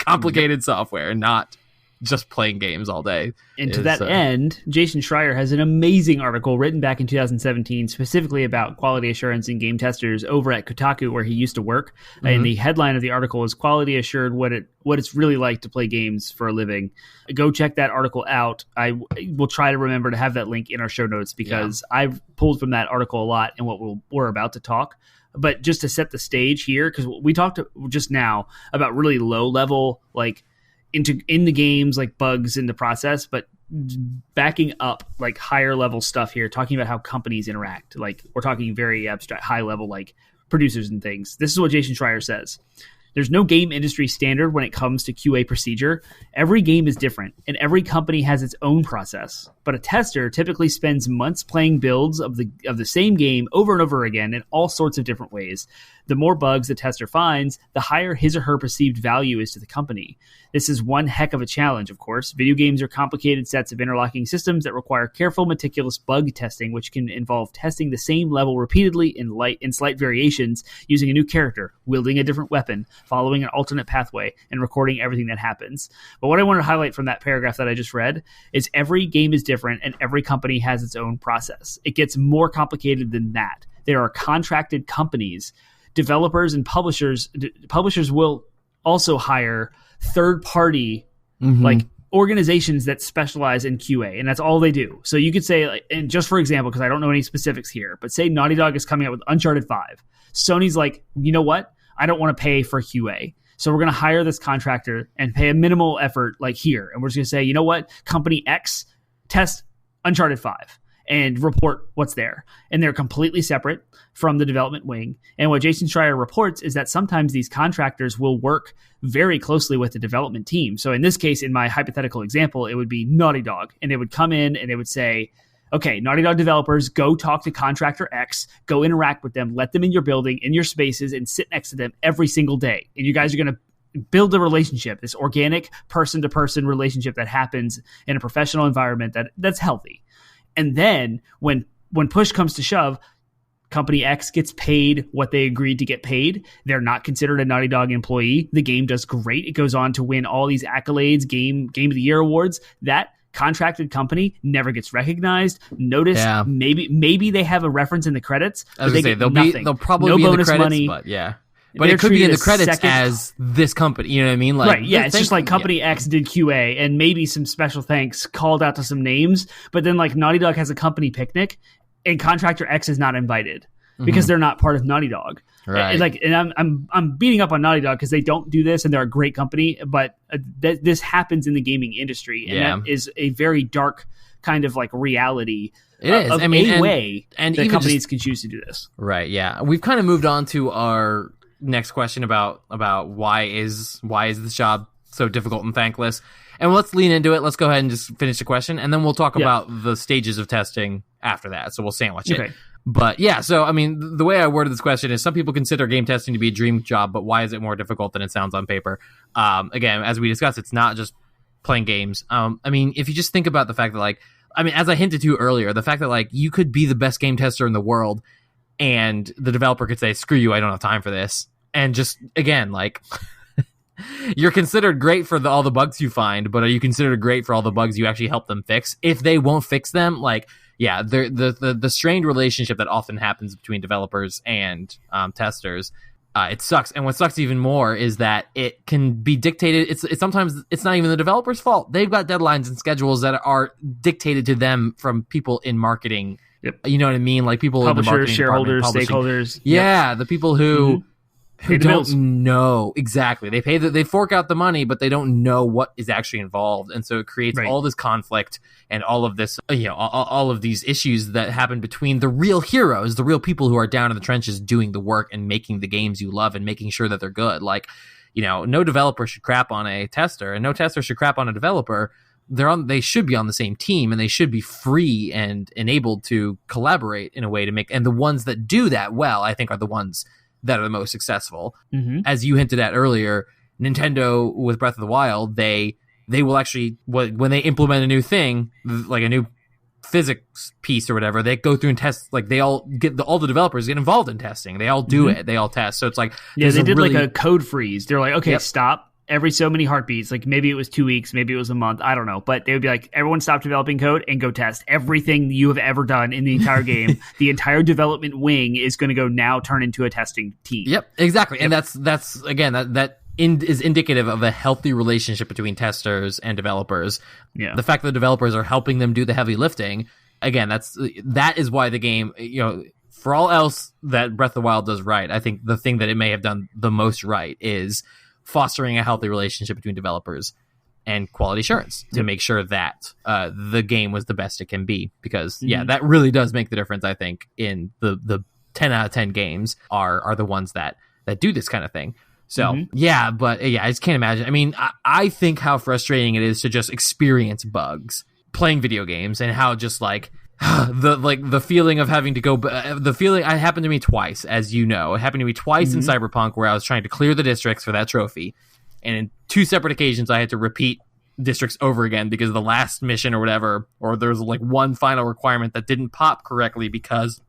complicated software, not just playing games all day. And to that end, Jason Schreier has an amazing article written back in 2017 specifically about quality assurance and game testers over at Kotaku, where he used to work. And the headline of the article is Quality Assured, what it's really like to play games for a living. Go check that article out. I will try to remember to have that link in our show notes because I've pulled from that article a lot in what we're about to talk. But just to set the stage here, because we talked just now about really low level, like in the games, like bugs in the process, but backing up like higher level stuff here, talking about how companies interact. Like we're talking very abstract, high level, like producers and things. This is what Jason Schreier says. There's no game industry standard when it comes to QA procedure. Every game is different, and every company has its own process. But a tester typically spends months playing builds of the same game over and over again in all sorts of different ways. The more bugs the tester finds, the higher his or her perceived value is to the company. This is one heck of a challenge, of course. Video games are complicated sets of interlocking systems that require careful, meticulous bug testing, which can involve testing the same level repeatedly in slight variations, using a new character, wielding a different weapon, following an alternate pathway, and recording everything that happens. But what I want to highlight from that paragraph that I just read is every game is different and every company has its own process. It gets more complicated than that. There are contracted companies, developers and publishers will also hire third-party like organizations that specialize in QA, and that's all they do. So you could say, like, and just for example, because I don't know any specifics here, but say Naughty Dog is coming out with Uncharted 5. Sony's like, you know what? I don't want to pay for QA. So we're going to hire this contractor and pay a minimal effort like here. And we're just going to say, you know what? Company X, test Uncharted 5 and report what's there. And they're completely separate from the development wing. And what Jason Schreier reports is that sometimes these contractors will work very closely with the development team. So in this case, in my hypothetical example, it would be Naughty Dog. And they would come in and they would say, okay, Naughty Dog developers, go talk to contractor X, go interact with them, let them in your building, in your spaces, and sit next to them every single day. And you guys are going to build a relationship, this organic person-to-person relationship that happens in a professional environment that's healthy. And then when push comes to shove, Company X gets paid what they agreed to get paid. They're not considered a Naughty Dog employee. The game does great. It goes on to win all these accolades, Game of the Year awards. That contracted company never gets recognized, noticed. Yeah. Maybe they have a reference in the credits. As I say, they'll probably be in the credits, money. But yeah. But it could be in the credits as this company. You know what I mean? Like, right, yeah. It's just like Company X did QA and maybe some special thanks called out to some names. But then like Naughty Dog has a company picnic and Contractor X is not invited because they're not part of Naughty Dog. Right. And I'm beating up on Naughty Dog because they don't do this and they're a great company. But this happens in the gaming industry. And that is a very dark kind of like reality. It is. I mean, and that companies can choose to do this. Right. Yeah. We've kind of moved on to our next question about why is this job so difficult and thankless, and let's lean into it. Let's go ahead and just finish the question, and then we'll talk about the stages of testing after that. So we'll sandwich it. But yeah, so I mean, the way I worded this question is: some people consider game testing to be a dream job, but why is it more difficult than it sounds on paper? Again, as we discussed, it's not just playing games. I mean, if you just think about the fact that, like, I mean, as I hinted to earlier, the fact that like you could be the best game tester in the world, and the developer could say, "Screw you, I don't have time for this." And just, again, like, you're considered great for all the bugs you find, but are you considered great for all the bugs you actually help them fix? If they won't fix them, like, yeah, the strained relationship that often happens between developers and testers, it sucks. And what sucks even more is that it can be dictated. It's sometimes it's not even the developer's fault. They've got deadlines and schedules that are dictated to them from people in marketing. Yep. You know what I mean? Like people publishers, in the marketing shareholders, stakeholders. Yeah, the people who don't know exactly. They fork out the money, but they don't know what is actually involved, and so it creates all this conflict and all of this, all of these issues that happen between the real heroes, the real people who are down in the trenches doing the work and making the games you love and making sure that they're good. Like, no developer should crap on a tester, and no tester should crap on a developer. They should be on the same team, and they should be free and enabled to collaborate in a way to make. And the ones that do that well, I think, are the ones that are the most successful. As you hinted at earlier, Nintendo with Breath of the Wild, they will actually, when they implement a new thing, like a new physics piece or whatever, they go through and test. Like they all the developers get involved in testing. They all do it. They all test. So it's like, they did like a code freeze. They're like, okay, stop. Every so many heartbeats, like maybe it was 2 weeks, maybe it was a month, I don't know. But they would be like, everyone stop developing code and go test everything you have ever done in the entire game. The entire development wing is going to go now turn into a testing team. Yep, exactly. And that's again, that is indicative of a healthy relationship between testers and developers. Yeah. The fact that the developers are helping them do the heavy lifting, again, that is why the game, for all else that Breath of the Wild does right, I think the thing that it may have done the most right is fostering a healthy relationship between developers and quality assurance to make sure that the game was the best it can be. Because that really does make the difference. I think in the 10 out of 10 games are the ones that do this kind of thing. So I just can't imagine. I mean, I think how frustrating it is to just experience bugs playing video games, and how just like the feeling of having to go, the feeling, it happened to me twice, as you know. It happened to me twice in Cyberpunk, where I was trying to clear the districts for that trophy, and in 2 separate occasions I had to repeat districts over again because of the last mission or whatever, or there was like one final requirement that didn't pop correctly because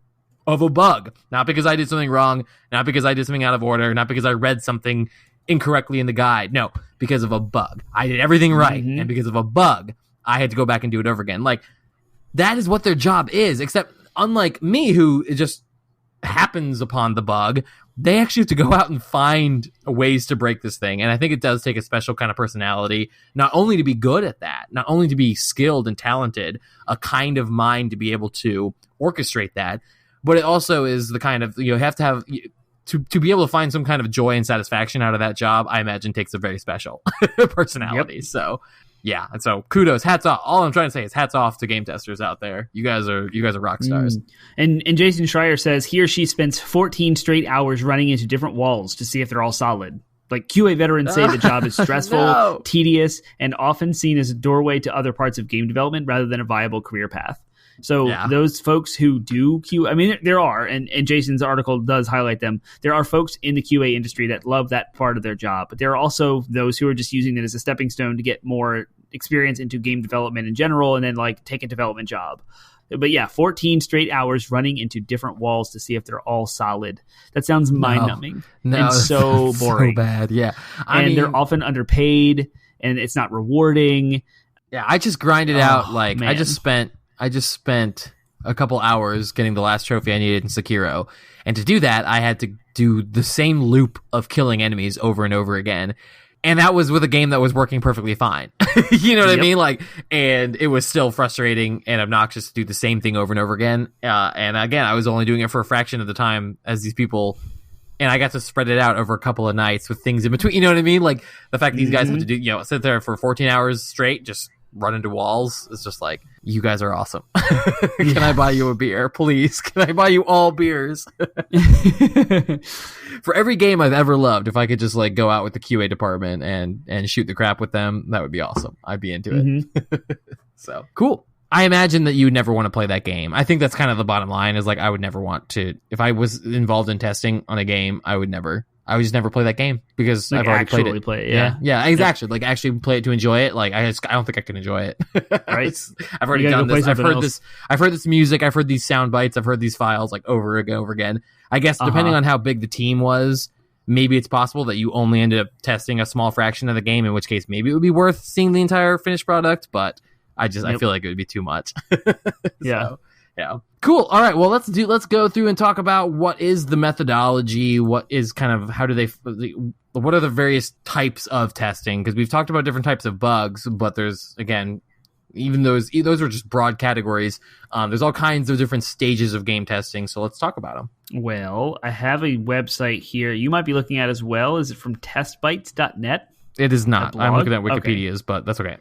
of a bug. Not because I did something wrong, not because I did something out of order, not because I read something incorrectly in the guide. No, because of a bug. I did everything right, and because of a bug, I had to go back and do it over again. Like, that is what their job is, except unlike me, who just happens upon the bug, they actually have to go out and find ways to break this thing. And I think it does take a special kind of personality, not only to be good at that, not only to be skilled and talented, a kind of mind to be able to orchestrate that, but it also is the kind of, you have to have, to be able to find some kind of joy and satisfaction out of that job, I imagine takes a very special personality. Yep. So yeah, and so kudos, hats off. All I'm trying to say is hats off to game testers out there. You guys are rock stars. And Jason Schreier says he or she spends 14 straight hours running into different walls to see if they're all solid. Like QA veterans say the job is stressful, tedious, and often seen as a doorway to other parts of game development rather than a viable career path. So those folks who do QA, I mean, there are, and Jason's article does highlight them. There are folks in the QA industry that love that part of their job, but there are also those who are just using it as a stepping stone to get more experience into game development in general and then like take a development job. But yeah, 14 straight hours running into different walls to see if they're all solid. That sounds mind-numbing and so boring. So bad, yeah. I mean, they're often underpaid and it's not rewarding. Yeah, I just grinded out like man. I just spent a couple hours getting the last trophy I needed in Sekiro. And to do that, I had to do the same loop of killing enemies over and over again. And that was with a game that was working perfectly fine. You know what I mean? Like, and it was still frustrating and obnoxious to do the same thing over and over again. And again, I was only doing it for a fraction of the time as these people, and I got to spread it out over a couple of nights with things in between. You know what I mean? Like the fact that these guys have to do, sit there for 14 hours straight, just run into walls. It's just like, you guys are awesome. Can I buy you a beer, please? Can I buy you all beers? For every game I've ever loved, if I could just like go out with the QA department and shoot the crap with them, that would be awesome. I'd be into it. So cool. I imagine that you would never want to play that game. I think that's kind of the bottom line is like, I would never want to, if I was involved in testing on a game, I would just never play that game because like I've already played it. Play it yeah, exactly. Like actually play it to enjoy it. Like I don't think I can enjoy it. Right. I've already done this. I've heard this music. I've heard these sound bites. I've heard these files like over and over again. I guess depending on how big the team was, maybe it's possible that you only ended up testing a small fraction of the game, in which case maybe it would be worth seeing the entire finished product. But I feel like it would be too much. Yeah. Yeah. Cool. All right. Well, let's go through and talk about what is the methodology, what is kind of, what are the various types of testing? Because we've talked about different types of bugs, but there's, again, even those are just broad categories. There's all kinds of different stages of game testing. So let's talk about them. Well, I have a website here you might be looking at as well. Is it from testbytes.net? It is not. I'm looking at Wikipedia's, but that's okay.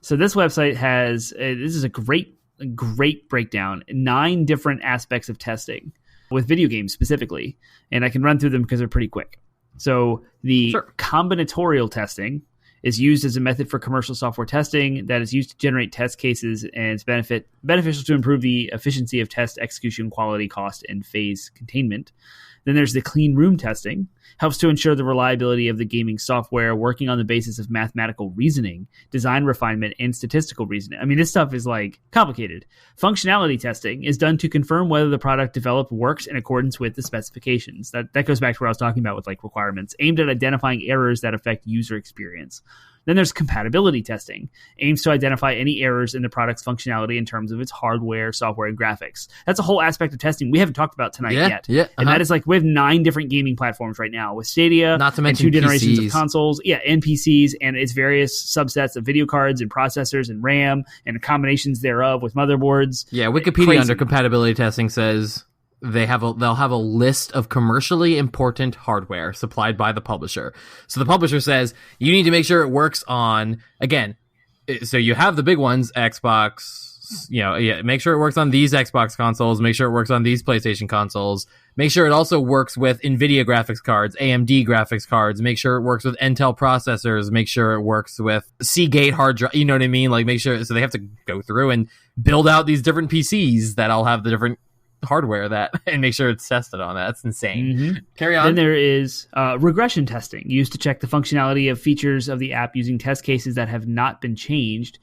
So this website has, this is a great breakdown, 9 different aspects of testing with video games specifically, and I can run through them because they're pretty quick. So the combinatorial testing is used as a method for commercial software testing that is used to generate test cases and it's beneficial to improve the efficiency of test execution, quality, cost, and phase containment. Then there's the clean room testing, helps to ensure the reliability of the gaming software, working on the basis of mathematical reasoning, design refinement, and statistical reasoning. I mean, this stuff is like complicated. Functionality testing is done to confirm whether the product developed works in accordance with the specifications. That goes back to what I was talking about with like requirements, aimed at identifying errors that affect user experience. Then there's compatibility testing, aims to identify any errors in the product's functionality in terms of its hardware, software, and graphics. That's a whole aspect of testing we haven't talked about tonight yet. Yeah, and that is like, we have 9 different gaming platforms right now with Stadia, not to mention 2 generations PCs. of consoles, and PCs, and its various subsets of video cards and processors and RAM and combinations thereof with motherboards. Yeah, Wikipedia under compatibility testing says they'll have a list of commercially important hardware supplied by the publisher. So the publisher says you need to make sure it works on, again, so you have the big ones, Xbox, make sure it works on these Xbox consoles, make sure it works on these PlayStation consoles, make sure it also works with NVIDIA graphics cards, AMD graphics cards, make sure it works with Intel processors, make sure it works with Seagate hard drive, you know what I mean? Like make sure, so they have to go through and build out these different PCs that all have the different hardware that and make sure it's tested on that. That's insane. Carry on. Then there is regression testing used to check the functionality of features of the app using test cases that have not been changed.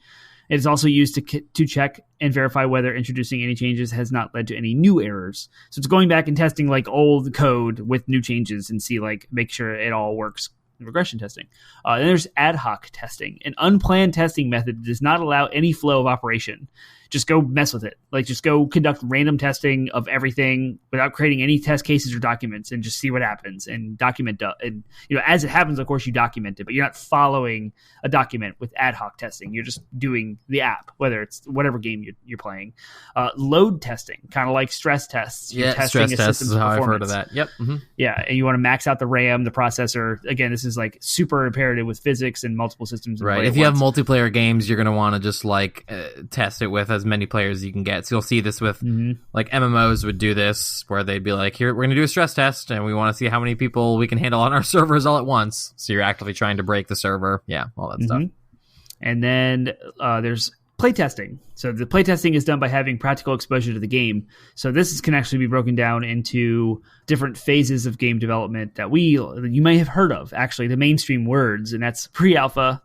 It is also used to check and verify whether introducing any changes has not led to any new errors. So it's going back and testing like old code with new changes and make sure it all works. Regression testing. Then there's ad hoc testing, an unplanned testing method that does not allow any flow of operation. just go mess with it. Like, just go conduct random testing of everything without creating any test cases or documents, and just see what happens and document. And, as it happens, of course, you document it, but you're not following a document with ad hoc testing. You're just doing the app, whether it's whatever game you're playing. Load testing, kind of like stress tests. You're testing stress tests is how I've heard of that. Yep. Mm-hmm. Yeah, and you want to max out the RAM, the processor. Again, this is like super imperative with physics and multiple systems. Right. If you have multiplayer games, you're going to want to just test it with as many players as you can get. So you'll see this with like MMOs would do this, where they'd be like, here, we're going to do a stress test, and we want to see how many people we can handle on our servers all at once. So you're actively trying to break the server. Yeah, all that stuff. And then there's playtesting. So the playtesting is done by having practical exposure to the game. So this can actually be broken down into different phases of game development that you may have heard of, actually, the mainstream words, and that's pre-alpha,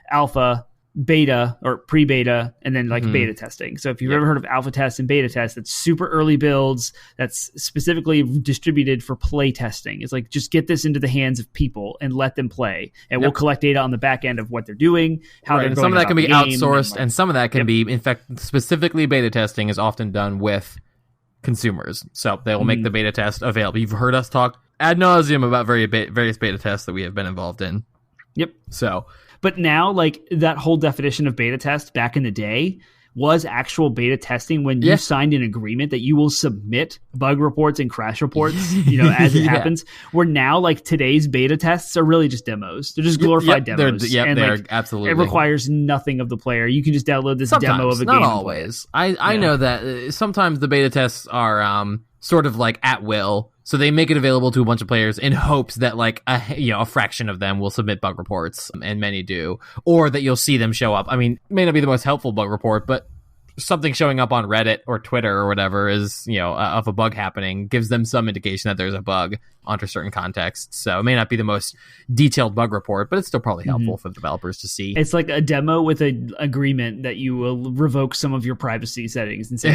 alpha, beta, or pre-beta, and then beta testing. So if you've ever heard of alpha test and beta test, that's super early builds that's specifically distributed for play testing. It's like, just get this into the hands of people and let them play, and we'll collect data on the back end of what they're doing, how they're going. Some of that can be outsourced, and some of that can be, in fact, specifically beta testing is often done with consumers. So they will make the beta test available. You've heard us talk ad nauseum about various beta tests that we have been involved in. Yep. So, but now, that whole definition of beta test back in the day was actual beta testing when you signed an agreement that you will submit bug reports and crash reports, as it happens. Where now, today's beta tests are really just demos. They're just glorified demos. They're absolutely. It requires nothing of the player. You can just download this demo of a game. Not always. I know that sometimes the beta tests are sort of at will. So they make it available to a bunch of players in hopes that a fraction of them will submit bug reports, and many do, or that you'll see them show up. I mean, it may not be the most helpful bug report, but something showing up on Reddit or Twitter or whatever is, of a bug happening, gives them some indication that there's a bug under certain contexts. So it may not be the most detailed bug report, but it's still probably helpful for developers to see. It's like a demo with an agreement that you will revoke some of your privacy settings and say,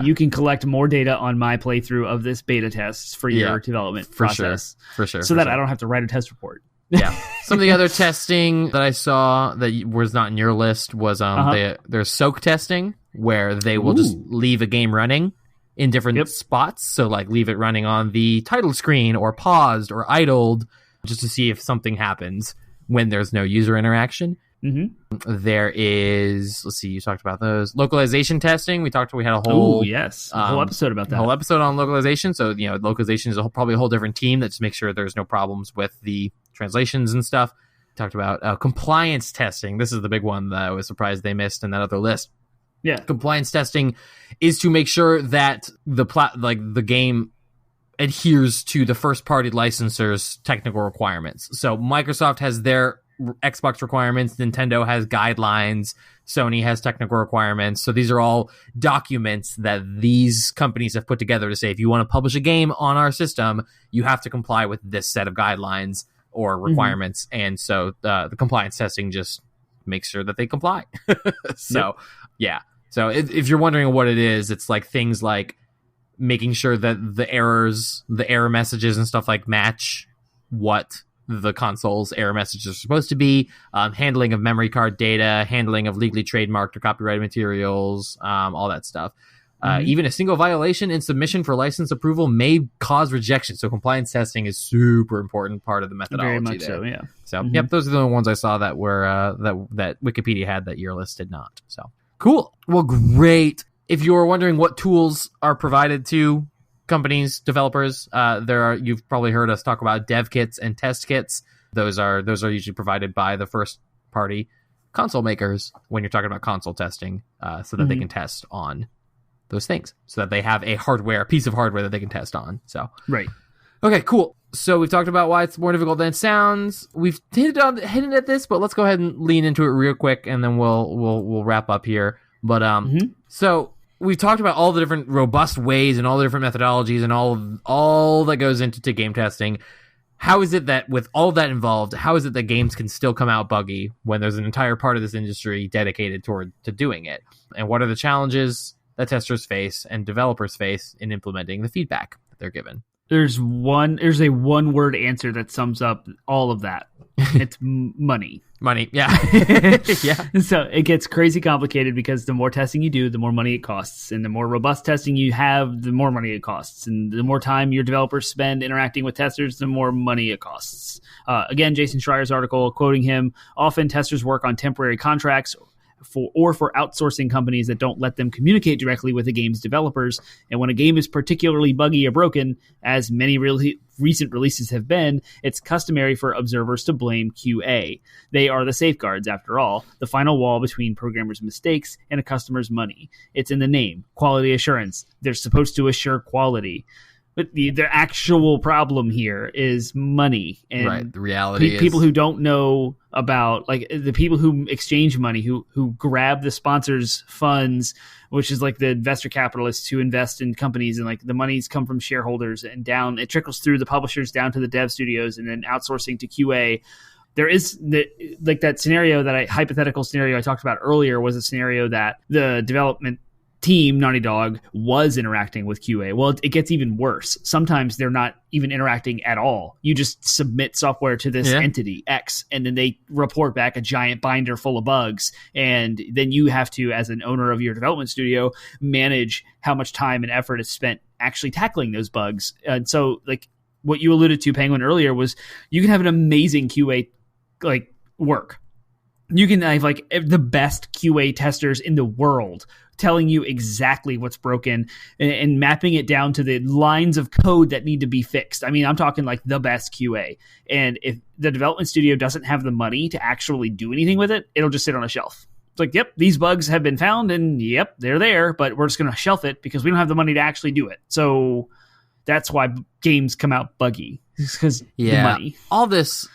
you can collect more data on my playthrough of this beta test for your development process. For sure. So that I don't have to write a test report. Yeah. Some of the other testing that I saw that was not in your list was there's soak testing, where they will just leave a game running in different spots. So leave it running on the title screen, or paused or idled, just to see if something happens when there's no user interaction. There is, let's see, you talked about those. Localization testing. We had a whole a whole episode about that. A whole episode on localization. So, localization is probably a whole different team that just makes sure there's no problems with the translations and stuff. Talked about compliance testing. This is the big one that I was surprised they missed in that other list. Yeah. Compliance testing is to make sure that the game adheres to the first party licensor's technical requirements. So Microsoft has their Xbox requirements, Nintendo has guidelines, Sony has technical requirements. So these are all documents that these companies have put together to say, if you want to publish a game on our system, you have to comply with this set of guidelines or requirements. And so the compliance testing just makes sure that they comply. So so if you're wondering what it is, it's things like making sure that the error messages and stuff match what the console's error messages are supposed to be, handling of memory card data, handling of legally trademarked or copyrighted materials, all that stuff. Even a single violation in submission for license approval may cause rejection. So compliance testing is super important part of the methodology. Very much there. so, yeah. So those are the ones I saw that were that Wikipedia had that your list did not. So cool. Well, great. If you were wondering what tools are provided to companies, developers, you've probably heard us talk about dev kits and test kits. Those are usually provided by the first party console makers when you're talking about console testing, so that they can test on those things, so that they have a piece of hardware that they can test on. So right. Okay, cool. So we've talked about why it's more difficult than it sounds. We've hinted at this, but let's go ahead and lean into it real quick, and then we'll wrap up here. But so we've talked about all the different robust ways and all the different methodologies and all that goes into game testing. How is it that with all that involved, how is it that games can still come out buggy when there's an entire part of this industry dedicated to doing it? And what are the challenges that testers face and developers face in implementing the feedback that they're given? There's a one word answer that sums up all of that. It's money. Money, yeah. Yeah. So it gets crazy complicated because the more testing you do, the more money it costs. And the more robust testing you have, the more money it costs. And the more time your developers spend interacting with testers, the more money it costs. Again, Jason Schreier's article, quoting him, often testers work on temporary contracts for outsourcing companies that don't let them communicate directly with the game's developers. And when a game is particularly buggy or broken, as many recent releases have been, it's customary for observers to blame QA. They are the safeguards, after all, the final wall between programmers' mistakes and a customer's money. It's in the name, quality assurance. They're supposed to assure quality. But the actual problem here is money. And right. The reality is people who don't know about, like, the people who exchange money, who grab the sponsors' funds, which is like the investor capitalists who invest in companies, and like the monies come from shareholders and down, it trickles through the publishers down to the dev studios and then outsourcing to QA. There is that scenario, hypothetical scenario I talked about earlier, was a scenario that the development team, Naughty Dog, was interacting with QA. Well, it gets even worse. Sometimes they're not even interacting at all. You just submit software to this entity X, and then they report back a giant binder full of bugs. And then you have to, as an owner of your development studio, manage how much time and effort is spent actually tackling those bugs. And so, like what you alluded to, Penguin, earlier, was you can have an amazing QA work. You can have like the best QA testers in the world telling you exactly what's broken and mapping it down to the lines of code that need to be fixed. I mean, I'm talking like the best QA. And if the development studio doesn't have the money to actually do anything with it, it'll just sit on a shelf. It's like, yep, these bugs have been found and yep, they're there, but we're just going to shelf it because we don't have the money to actually do it. So that's why games come out buggy. It's because the money. All this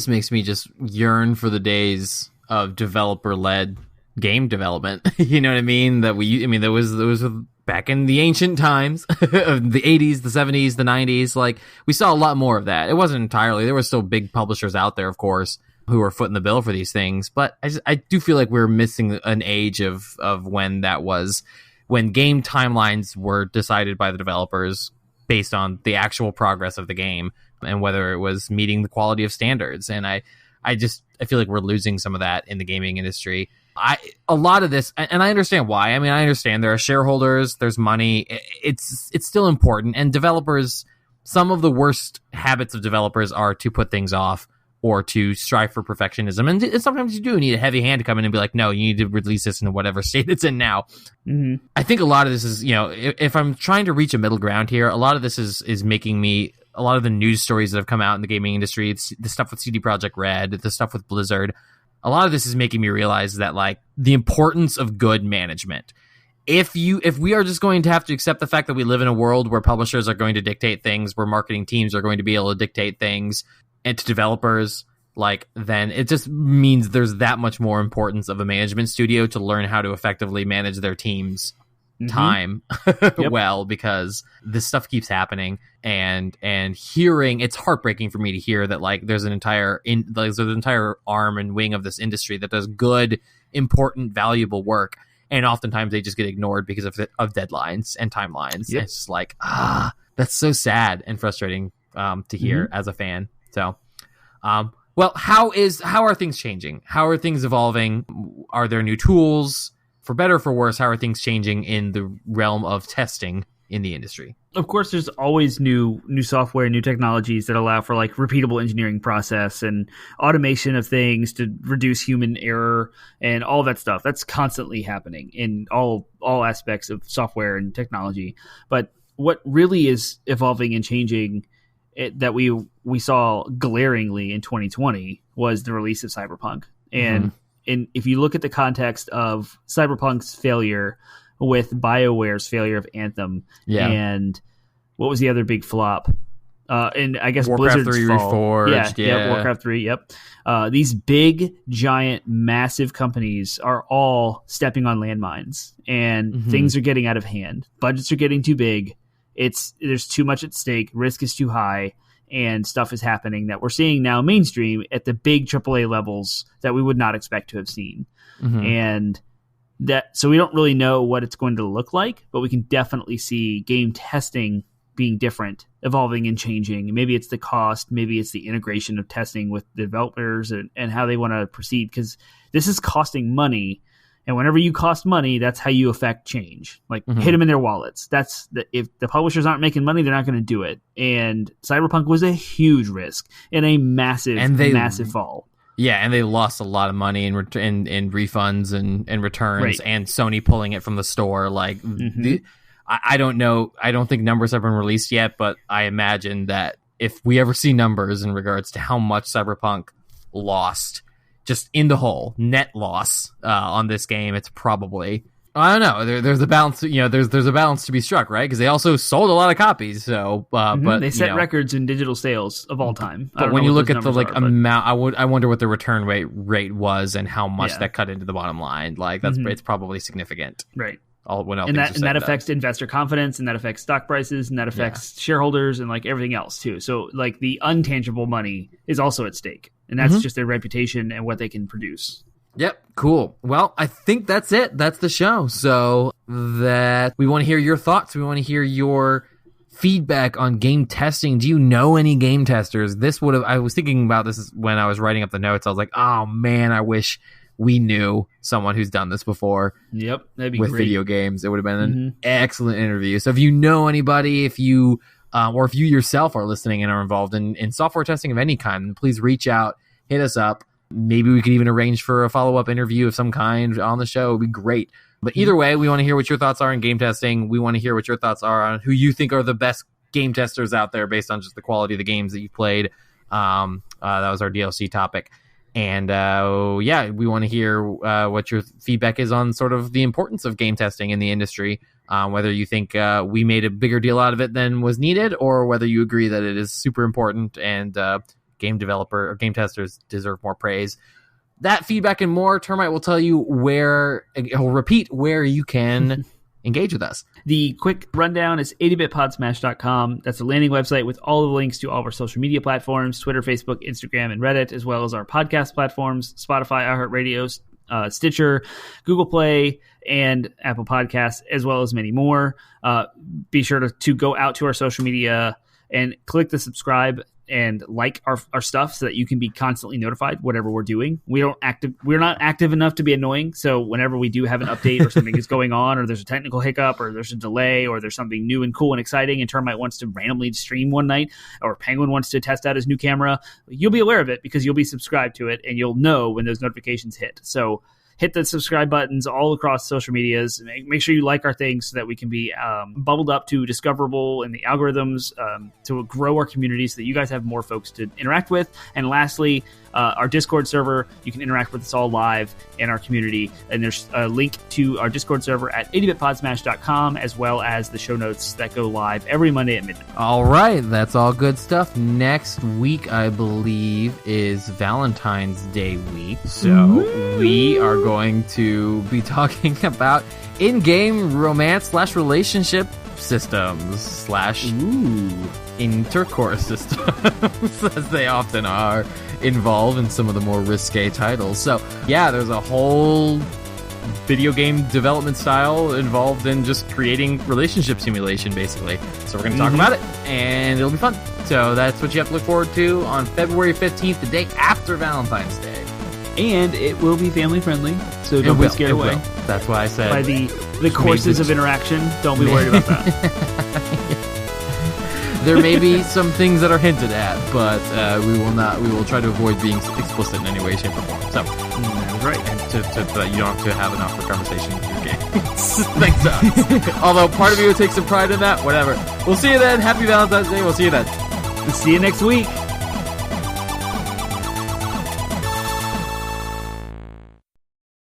makes me just yearn for the days of developer-led game development. You know what I mean? There was back in the ancient times of the 80s, the 70s, the 90s. Like, we saw a lot more of that. It wasn't entirely. There were still big publishers out there, of course, who were footing the bill for these things. But I do feel like we're missing an age of when that was, when game timelines were decided by the developers based on the actual progress of the game and whether it was meeting the quality of standards. And I feel like we're losing some of that in the gaming industry. A lot of this, and I understand why. I mean, I understand there are shareholders, there's money. It's still important. And developers, some of the worst habits of developers are to put things off or to strive for perfectionism. And sometimes you do need a heavy hand to come in and be like, no, you need to release this in whatever state it's in now. Mm-hmm. I think a lot of this is, if I'm trying to reach a middle ground here, a lot of this is making me, a lot of the news stories that have come out in the gaming industry, it's the stuff with CD Projekt Red, the stuff with Blizzard, a lot of this is making me realize that, like, the importance of good management. If we are just going to have to accept the fact that we live in a world where publishers are going to dictate things, where marketing teams are going to be able to dictate things, and to developers, like, then it just means there's that much more importance of a management studio to learn how to effectively manage their team's time well, because this stuff keeps happening, and hearing, it's heartbreaking for me to hear that, like, there's an entire arm and wing of this industry that does good, important, valuable work, and oftentimes they just get ignored because of deadlines and timelines. It's just like, that's so sad and frustrating to hear as a fan. So well, how are things changing? How are things evolving? Are there new tools? For better or for worse, how are things changing in the realm of testing in the industry? Of course, there's always new software, new technologies that allow for, like, repeatable engineering process and automation of things to reduce human error and all that stuff. That's constantly happening in all aspects of software and technology. But what really is evolving and changing that we saw glaringly in 2020 was the release of Cyberpunk. And if you look at the context of Cyberpunk's failure with BioWare's failure of Anthem, and what was the other big flop? And I guess Warcraft Blizzard's 3 fall. Reforged. Yeah, Warcraft 3, these big, giant, massive companies are all stepping on landmines, and things are getting out of hand. Budgets are getting too big. There's too much at stake. Risk is too high. And stuff is happening that we're seeing now mainstream at the big AAA levels that we would not expect to have seen. And so we don't really know what it's going to look like, but we can definitely see game testing being different, evolving and changing. Maybe it's the cost, maybe it's the integration of testing with developers and how they want to proceed, because this is costing money. And whenever you cost money, that's how you affect change. Like, hit them in their wallets. If the publishers aren't making money, they're not going to do it. And Cyberpunk was a huge risk and a massive fall. Yeah, and they lost a lot of money in refunds and returns, Right. and Sony pulling it from the store. Like, I don't know. I don't think numbers have been released yet, but I imagine that if we ever see numbers in regards to how much Cyberpunk lost, just in the whole net loss on this game, it's probably, I don't know. There's a balance. There's a balance to be struck, right? Because they also sold a lot of copies. So, but they set records in digital sales of all time. But when you look at the amount, I wonder what the return rate was and how much that cut into the bottom line. Like, it's probably significant, right? And that affects investor confidence, and that affects stock prices, and that affects shareholders, and like everything else too. So like the untangible money is also at stake, and that's just their reputation and what they can produce. Yep. Cool. Well, I think that's it. That's the show. So that we want to hear your thoughts. We want to hear your feedback on game testing. Do you know any game testers? I was thinking about this when I was writing up the notes. I was like, oh man, I wish we knew someone who's done this before. Yep. That'd be with great. Video games. It would have been an excellent interview. So if you know anybody, if you yourself are listening and are involved in software testing of any kind, please reach out, hit us up. Maybe we could even arrange for a follow-up interview of some kind on the show. It would be great. But either way, we want to hear what your thoughts are in game testing. We want to hear what your thoughts are on who you think are the best game testers out there based on just the quality of the games that you've played. That was our DLC topic. And we want to hear what your feedback is on sort of the importance of game testing in the industry, whether you think we made a bigger deal out of it than was needed, or whether you agree that it is super important and game developer or game testers deserve more praise. That feedback and more, Termite will tell you he'll repeat where you can engage with us. The quick rundown is 80bitpodsmash.com. That's a landing website with all the links to all of our social media platforms, Twitter, Facebook, Instagram, and Reddit, as well as our podcast platforms, Spotify, iHeartRadio, Stitcher, Google Play, and Apple Podcasts, as well as many more. Be sure to go out to our social media and click the subscribe and like our stuff so that you can be constantly notified whatever we're doing. We're not active enough to be annoying. So whenever we do have an update or something is going on, or there's a technical hiccup, or there's a delay, or there's something new and cool and exciting, and Termite wants to randomly stream one night, or Penguin wants to test out his new camera, you'll be aware of it because you'll be subscribed to it and you'll know when those notifications hit. So hit the subscribe buttons all across social medias. Make sure you like our things so that we can be bubbled up to discoverable in the algorithms to grow our community so that you guys have more folks to interact with. And lastly, our Discord server, you can interact with us all live in our community. And there's a link to our Discord server at 80bitpodsmash.com, as well as the show notes that go live every Monday at midnight. All right, that's all good stuff. Next week, I believe, is Valentine's Day week. So we are going to be talking about in-game romance/relationship systems / intercourse systems, as they often are involved in some of the more risque titles. So yeah, there's a whole video game development style involved in just creating relationship simulation, basically. So we're going to talk about it, and it'll be fun. So that's what you have to look forward to on February 15th, the day after Valentine's Day. And it will be family friendly, so don't be scared away. That's why I said by the courses of interaction. Don't be worried about that. There may be some things that are hinted at, but we will try to avoid being explicit in any way, shape, or form. So that's right. And to you don't have to have an awkward conversation with your games. Thanks to us. Although part of you would take some pride in that. Whatever. We'll see you then. Happy Valentine's Day. We'll see you then. See you next week.